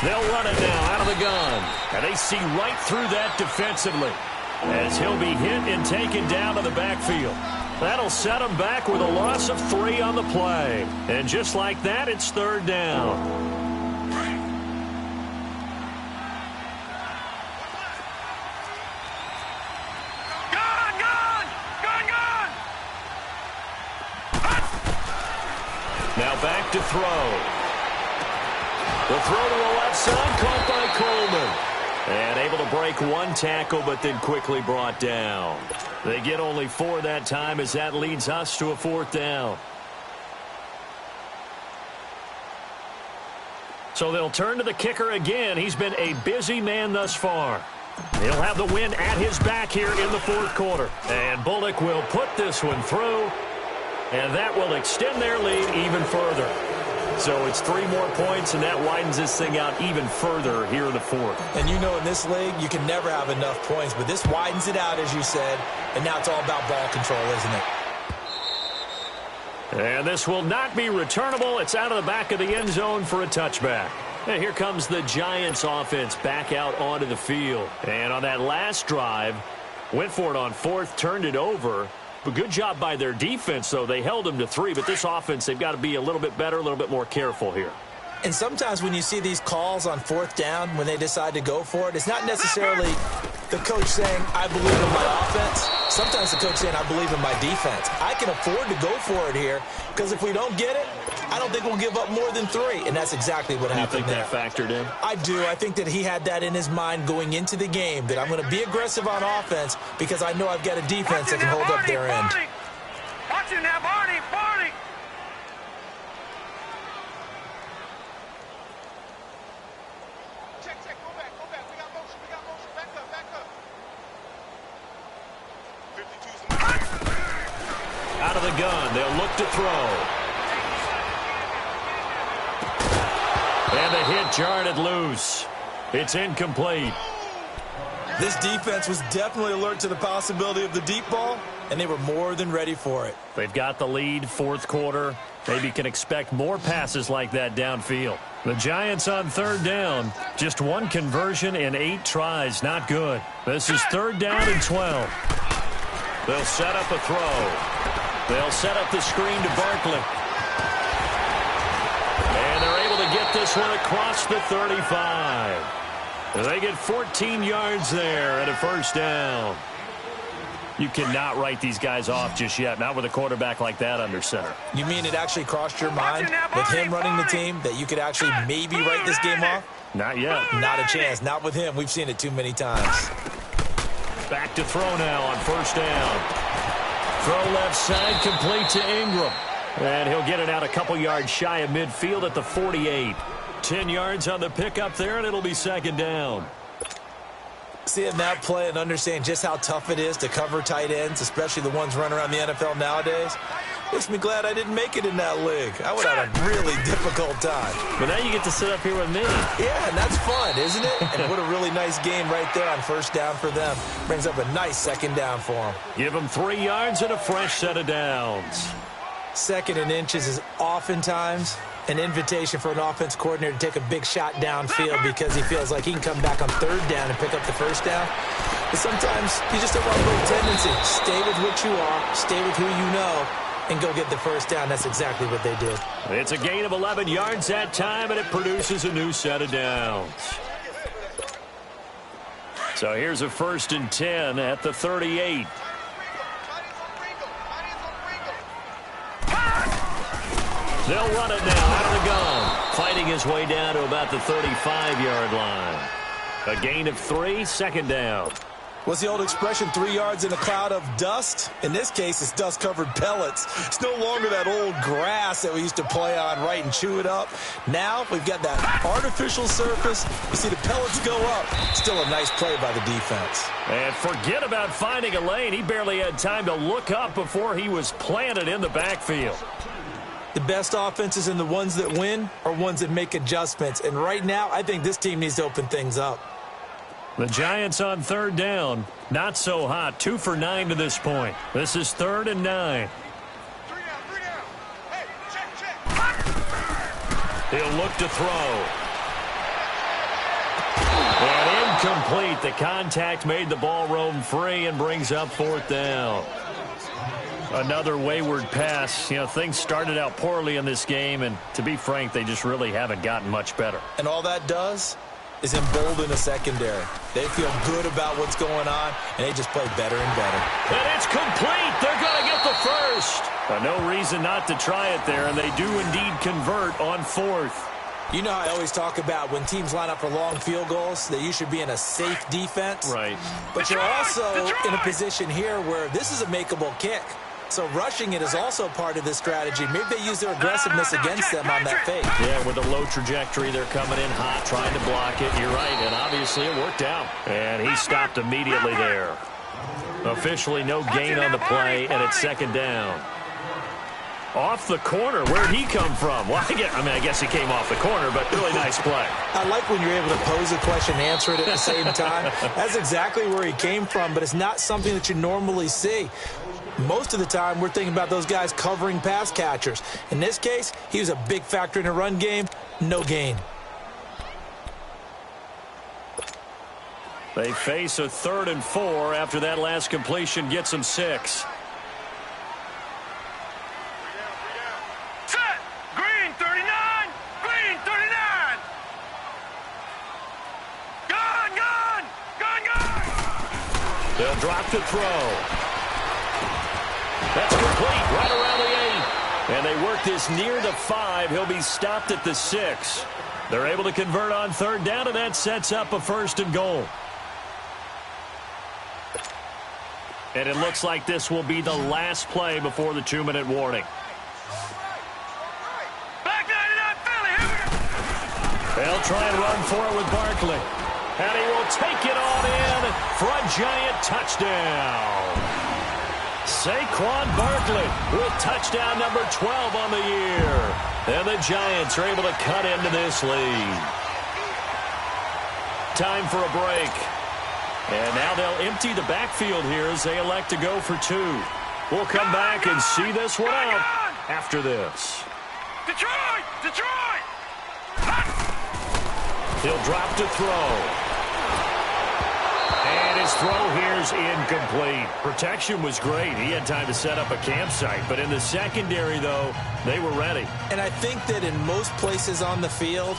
They'll run it now out of the gun. And they see right through that defensively as he'll be hit and taken down to the backfield. That'll set him back with a loss of 3 on the play. And just like that, it's 3rd down. Now back to throw. The throw to the left side, caught by Coleman. And able to break 1 tackle, but then quickly brought down. They get only 4 that time as that leads us to a 4th down. So they'll turn to the kicker again. He's been a busy man thus far. He'll have the win at his back here in the 4th quarter. And Bullock will put this one through. And that will extend their lead even further. So it's 3 more points, and that widens this thing out even further here in the 4th. And you know in this league, you can never have enough points, but this widens it out, as you said, and now it's all about ball control, isn't it? And this will not be returnable. It's out of the back of the end zone for a touchback. And here comes the Giants offense back out onto the field. And on that last drive, went for it on fourth, turned it over. But good job by their defense, though. They held them to 3. But this offense, they've got to be a little bit better, a little bit more careful here. And sometimes when you see these calls on fourth down, when they decide to go for it, it's not necessarily the coach saying, I believe in my offense. Sometimes the coach saying, I believe in my defense. I can afford to go for it here because if we don't get it, I don't think we'll give up more than 3. And that's exactly what happened there. You think that factored in? I do. I think that he had that in his mind going into the game, that I'm going to be aggressive on offense because I know I've got a defense that can hold up their end. Watch it now, Barney, Barney. Check, go back. We got motion, back up. 52's out of the gun, they'll look to throw. And the hit jarred it loose. It's incomplete. This defense was definitely alert to the possibility of the deep ball, and they were more than ready for it. They've got the lead, fourth quarter. Maybe can expect more passes like that downfield. The Giants on third down. Just 1 conversion in 8 tries. Not good. This is third down and 12. They'll set up a throw. They'll set up the screen to Barkley. And they're able to get this one across the 35. They get 14 yards there and a first down. You cannot write these guys off just yet, not with a quarterback like that under center. You mean it actually crossed your mind with him running the team that you could actually maybe write this game off? Not yet. Not a chance. Not with him. We've seen it too many times. Back to throw now on first down. Throw left side, complete to Ingram. And he'll get it out a couple yards shy of midfield at the 48. 10 yards on the pickup there, and it'll be second down. Seeing that play and understand just how tough it is to cover tight ends, especially the ones running around the NFL nowadays, makes me glad I didn't make it in that league. I would have had a really difficult time. But now you get to sit up here with me. Yeah, and that's fun, isn't it? And what a really nice game right there on first down for them. Brings up a nice second down for them. Give them 3 yards and a fresh set of downs. Second and inches is oftentimes an invitation for an offense coordinator to take a big shot downfield because he feels like he can come back on third down and pick up the first down. But sometimes you just have a little tendency. Stay with what you are, stay with who you know, and go get the first down. That's exactly what they did. It's a gain of 11 yards that time, and it produces a new set of downs. So here's a 1st and 10 at the 38. They'll run it now out of the gun. Fighting his way down to about the 35-yard line. A gain of 3, second down. What's the old expression, 3 yards in a cloud of dust? In this case, it's dust-covered pellets. It's no longer that old grass that we used to play on, right, and chew it up. Now we've got that artificial surface. You see the pellets go up. Still a nice play by the defense. And forget about finding a lane. He barely had time to look up before he was planted in the backfield. The best offenses and the ones that win are ones that make adjustments. And right now, I think this team needs to open things up. The Giants on third down. Not so hot. 2 for 9 to this point. This is 3rd and 9. 3 down. Hey, check. He'll look to throw. And incomplete. The contact made the ball roam free and brings up 4th down. Another wayward pass. You know, things started out poorly in this game, and to be frank, they just really haven't gotten much better. And all that does is embolden the secondary. They feel good about what's going on, and they just play better and better. And it's complete. They're going to get the first. No reason not to try it there, and they do indeed convert on 4th. You know how I always talk about when teams line up for long field goals, that you should be in a safe defense. Right. But you're also in a position here where this is a makeable kick. So rushing it is also part of this strategy. Maybe they use their aggressiveness against them on that fake. Yeah, with a low trajectory, they're coming in hot, trying to block it. You're right, and obviously it worked out. And he stopped immediately there. Officially no gain on the play, and it's second down. Off the corner. Where'd he come from? Well, I guess he came off the corner, but really nice play. I like when you're able to pose a question and answer it at the same time. That's exactly where he came from, but it's not something that you normally see. Most of the time, we're thinking about those guys covering pass catchers. In this case, he was a big factor in the run game. No gain. They face a 3rd and 4 after that last completion gets them 6. Set. Green 39. Green 39. Gun. They'll drop the throw. That's complete right around the 8. And they work this near the 5. He'll be stopped at the 6. They're able to convert on 3rd down, and that sets up a 1st and goal. And it looks like this will be the last play before the 2-minute warning. Back 99 Philly. Here we go. They'll try and run for it with Barkley. And he will take it on in for a giant touchdown. Saquon Barkley with touchdown number 12 on the year. And the Giants are able to cut into this lead. Time for a break. And now they'll empty the backfield here as they elect to go for 2. We'll come back and see this one out after this. Detroit. He'll drop to throw. And his throw here is incomplete. Protection was great. He had time to set up a campsite. But in the secondary, though, they were ready. And I think that in most places on the field,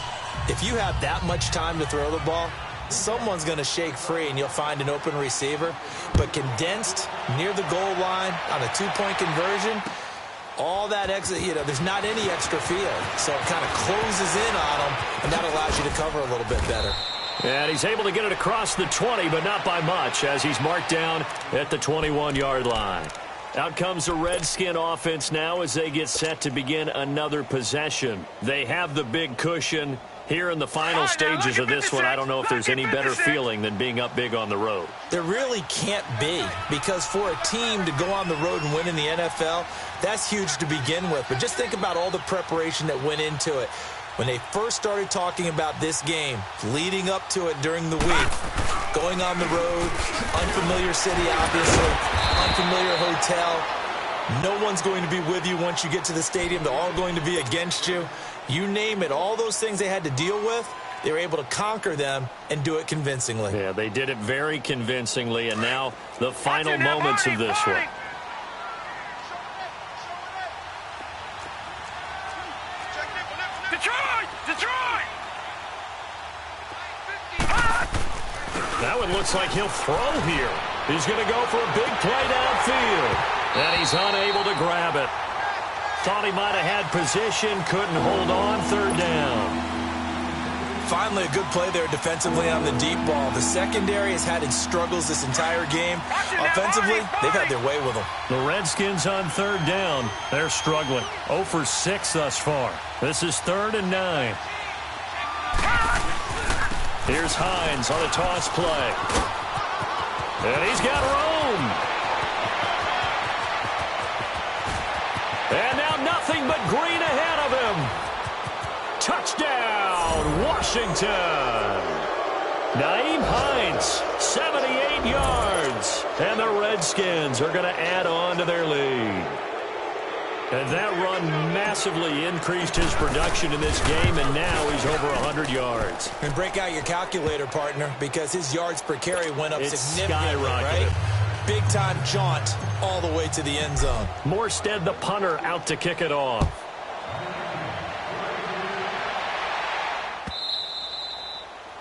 if you have that much time to throw the ball, someone's going to shake free and you'll find an open receiver. But condensed near the goal line on a 2-point conversion, all that extra, there's not any extra field. So it kind of closes in on them, and that allows you to cover a little bit better. And he's able to get it across the 20, but not by much, as he's marked down at the 21-yard line. Out comes the Redskin offense now as they get set to begin another possession. They have the big cushion. Here in the final stages of this one, I don't know if there's any better feeling than being up big on the road. There really can't be, because for a team to go on the road and win in the NFL, that's huge to begin with. But just think about all the preparation that went into it. When they first started talking about this game, leading up to it during the week, going on the road, unfamiliar city, obviously, unfamiliar hotel. No one's going to be with you once you get to the stadium. They're all going to be against you. You name it, all those things they had to deal with, they were able to conquer them and do it convincingly. Yeah, they did it very convincingly, and now the final moments of this one. Detroit! That one looks like he'll throw here. He's going to go for a big play downfield, and he's unable to grab it. Thought he might have had position, couldn't hold on, 3rd down. Finally, a good play there defensively on the deep ball. The secondary has had its struggles this entire game. Offensively, they've had their way with them. The Redskins on 3rd down. They're struggling. 0 for 6 thus far. This is 3rd and 9. Here's Hines on a toss play. And he's got room. And now nothing but green ahead of him. Touchdown, Washington. Nyheim Hines, 78 yards. And the Redskins are going to add on to their lead. And that run massively increased his production in this game, and now he's over 100 yards. And break out your calculator, partner, because his yards per carry went up significantly, skyrocketed. right? Big-time jaunt all the way to the end zone. Morstead, the punter, out to kick it off.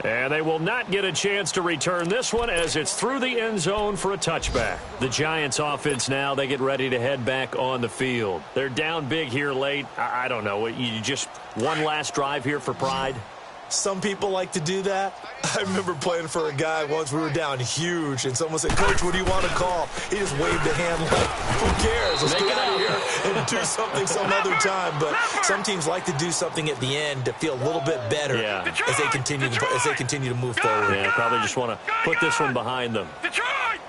And they will not get a chance to return this one as it's through the end zone for a touchback. The Giants offense now, they get ready to head back on the field. They're down big here late. I don't know. You just one last drive here for pride? Some people like to do that. I remember playing for a guy once. We were down huge, and someone said, "Coach, what do you want to call?" He just waved a hand like, "Who cares? Let's get out of here and do something some other time." But some teams like to do something at the end to feel a little bit better as they continue to move forward. Yeah, probably just want to put this one behind them. Detroit!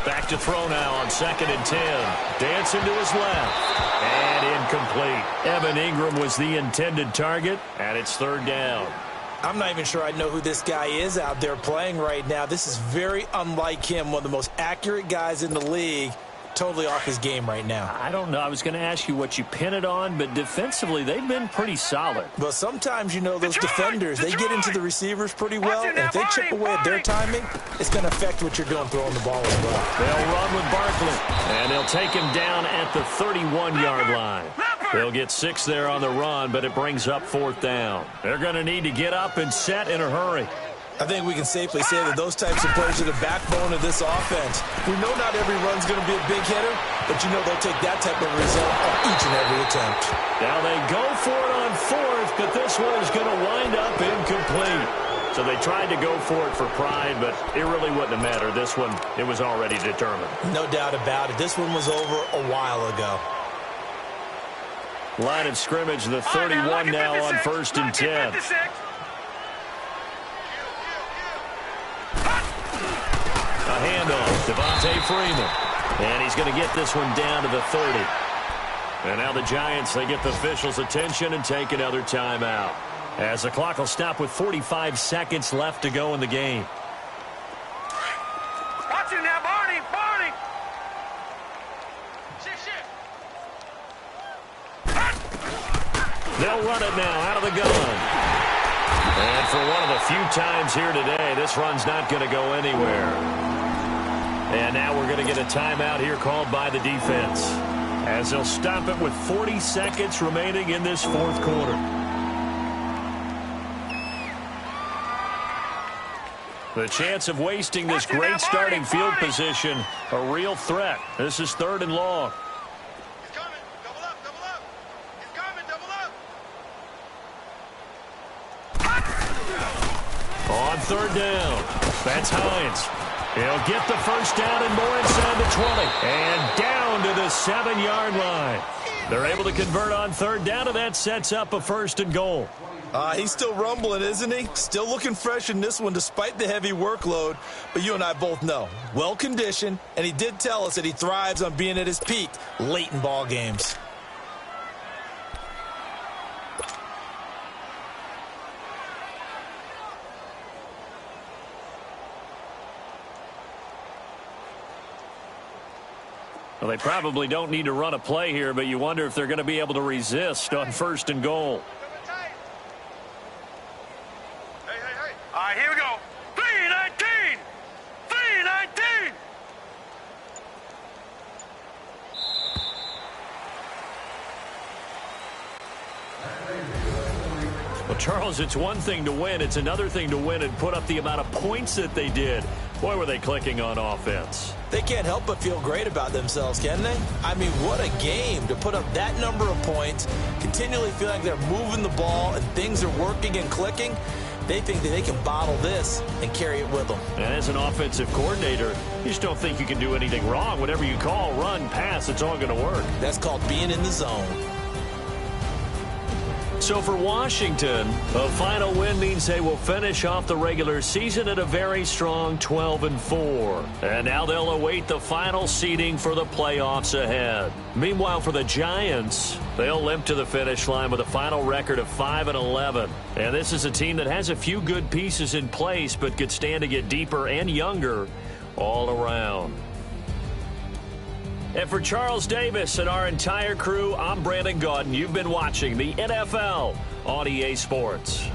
Back to throw now on 2nd and 10. Dancing to his left. And incomplete. Evan Ingram was the intended target, and it's 3rd down. I'm not even sure I know who this guy is out there playing right now. This is very unlike him, one of the most accurate guys in the league. totally off his game right now. I don't know. I was going to ask you what you pin it on, but defensively, they've been pretty solid. But sometimes, you know, those defenders, they get into the receivers pretty well, and if they chip away at their timing, it's going to affect what you're doing throwing the ball as well. They'll run with Barkley, and they'll take him down at the 31-yard line. They'll get 6 there on the run, but it brings up 4th down. They're going to need to get up and set in a hurry. I think we can safely say that those types of players are the backbone of this offense. We know not every run's going to be a big hitter, but you know they'll take that type of result on each and every attempt. Now they go for it on 4th, but this one is going to wind up incomplete. So they tried to go for it for pride, but it really wouldn't have mattered. This one, it was already determined. No doubt about it. This one was over a while ago. Line of scrimmage, the 31 now on 1st and 10. A handoff, Devontae Freeman. And he's going to get this one down to the 30. And now the Giants, they get the officials' attention and take another timeout, as the clock will stop with 45 seconds left to go in the game. Watch him now, Barney! Barney! They'll run it now out of the gun. And for one of the few times here today, this run's not going to go anywhere. And now we're going to get a timeout here called by the defense, as they'll stop it with 40 seconds remaining in this 4th quarter. The chance of wasting this great starting field position, a real threat. This is 3rd and long. He's coming. Double up, double up. He's coming, double up. On 3rd down, that's Hines. He'll get the 1st down and more inside the 20. And down to the 7-yard line. They're able to convert on 3rd down, and that sets up a 1st and goal. He's still rumbling, isn't he? Still looking fresh in this one despite the heavy workload. But you and I both know, well-conditioned, and he did tell us that he thrives on being at his peak late in ball games. Well, they probably don't need to run a play here, but you wonder if they're going to be able to resist on 1st and goal. Hey. All right, here we go. 3-19. 3-19. Well, Charles, it's one thing to win. It's another thing to win and put up the amount of points that they did. Boy, were they clicking on offense. They can't help but feel great about themselves, can they? I mean, what a game to put up that number of points, continually feel like they're moving the ball and things are working and clicking. They think that they can bottle this and carry it with them. And as an offensive coordinator, you just don't think you can do anything wrong. Whatever you call, run, pass, it's all going to work. That's called being in the zone. So for Washington, a final win means they will finish off the regular season at a very strong 12-4. And now they'll await the final seeding for the playoffs ahead. Meanwhile, for the Giants, they'll limp to the finish line with a final record of 5-11. And this is a team that has a few good pieces in place, but could stand to get deeper and younger all around. And for Charles Davis and our entire crew, I'm Brandon Gaudin. You've been watching the NFL on EA Sports.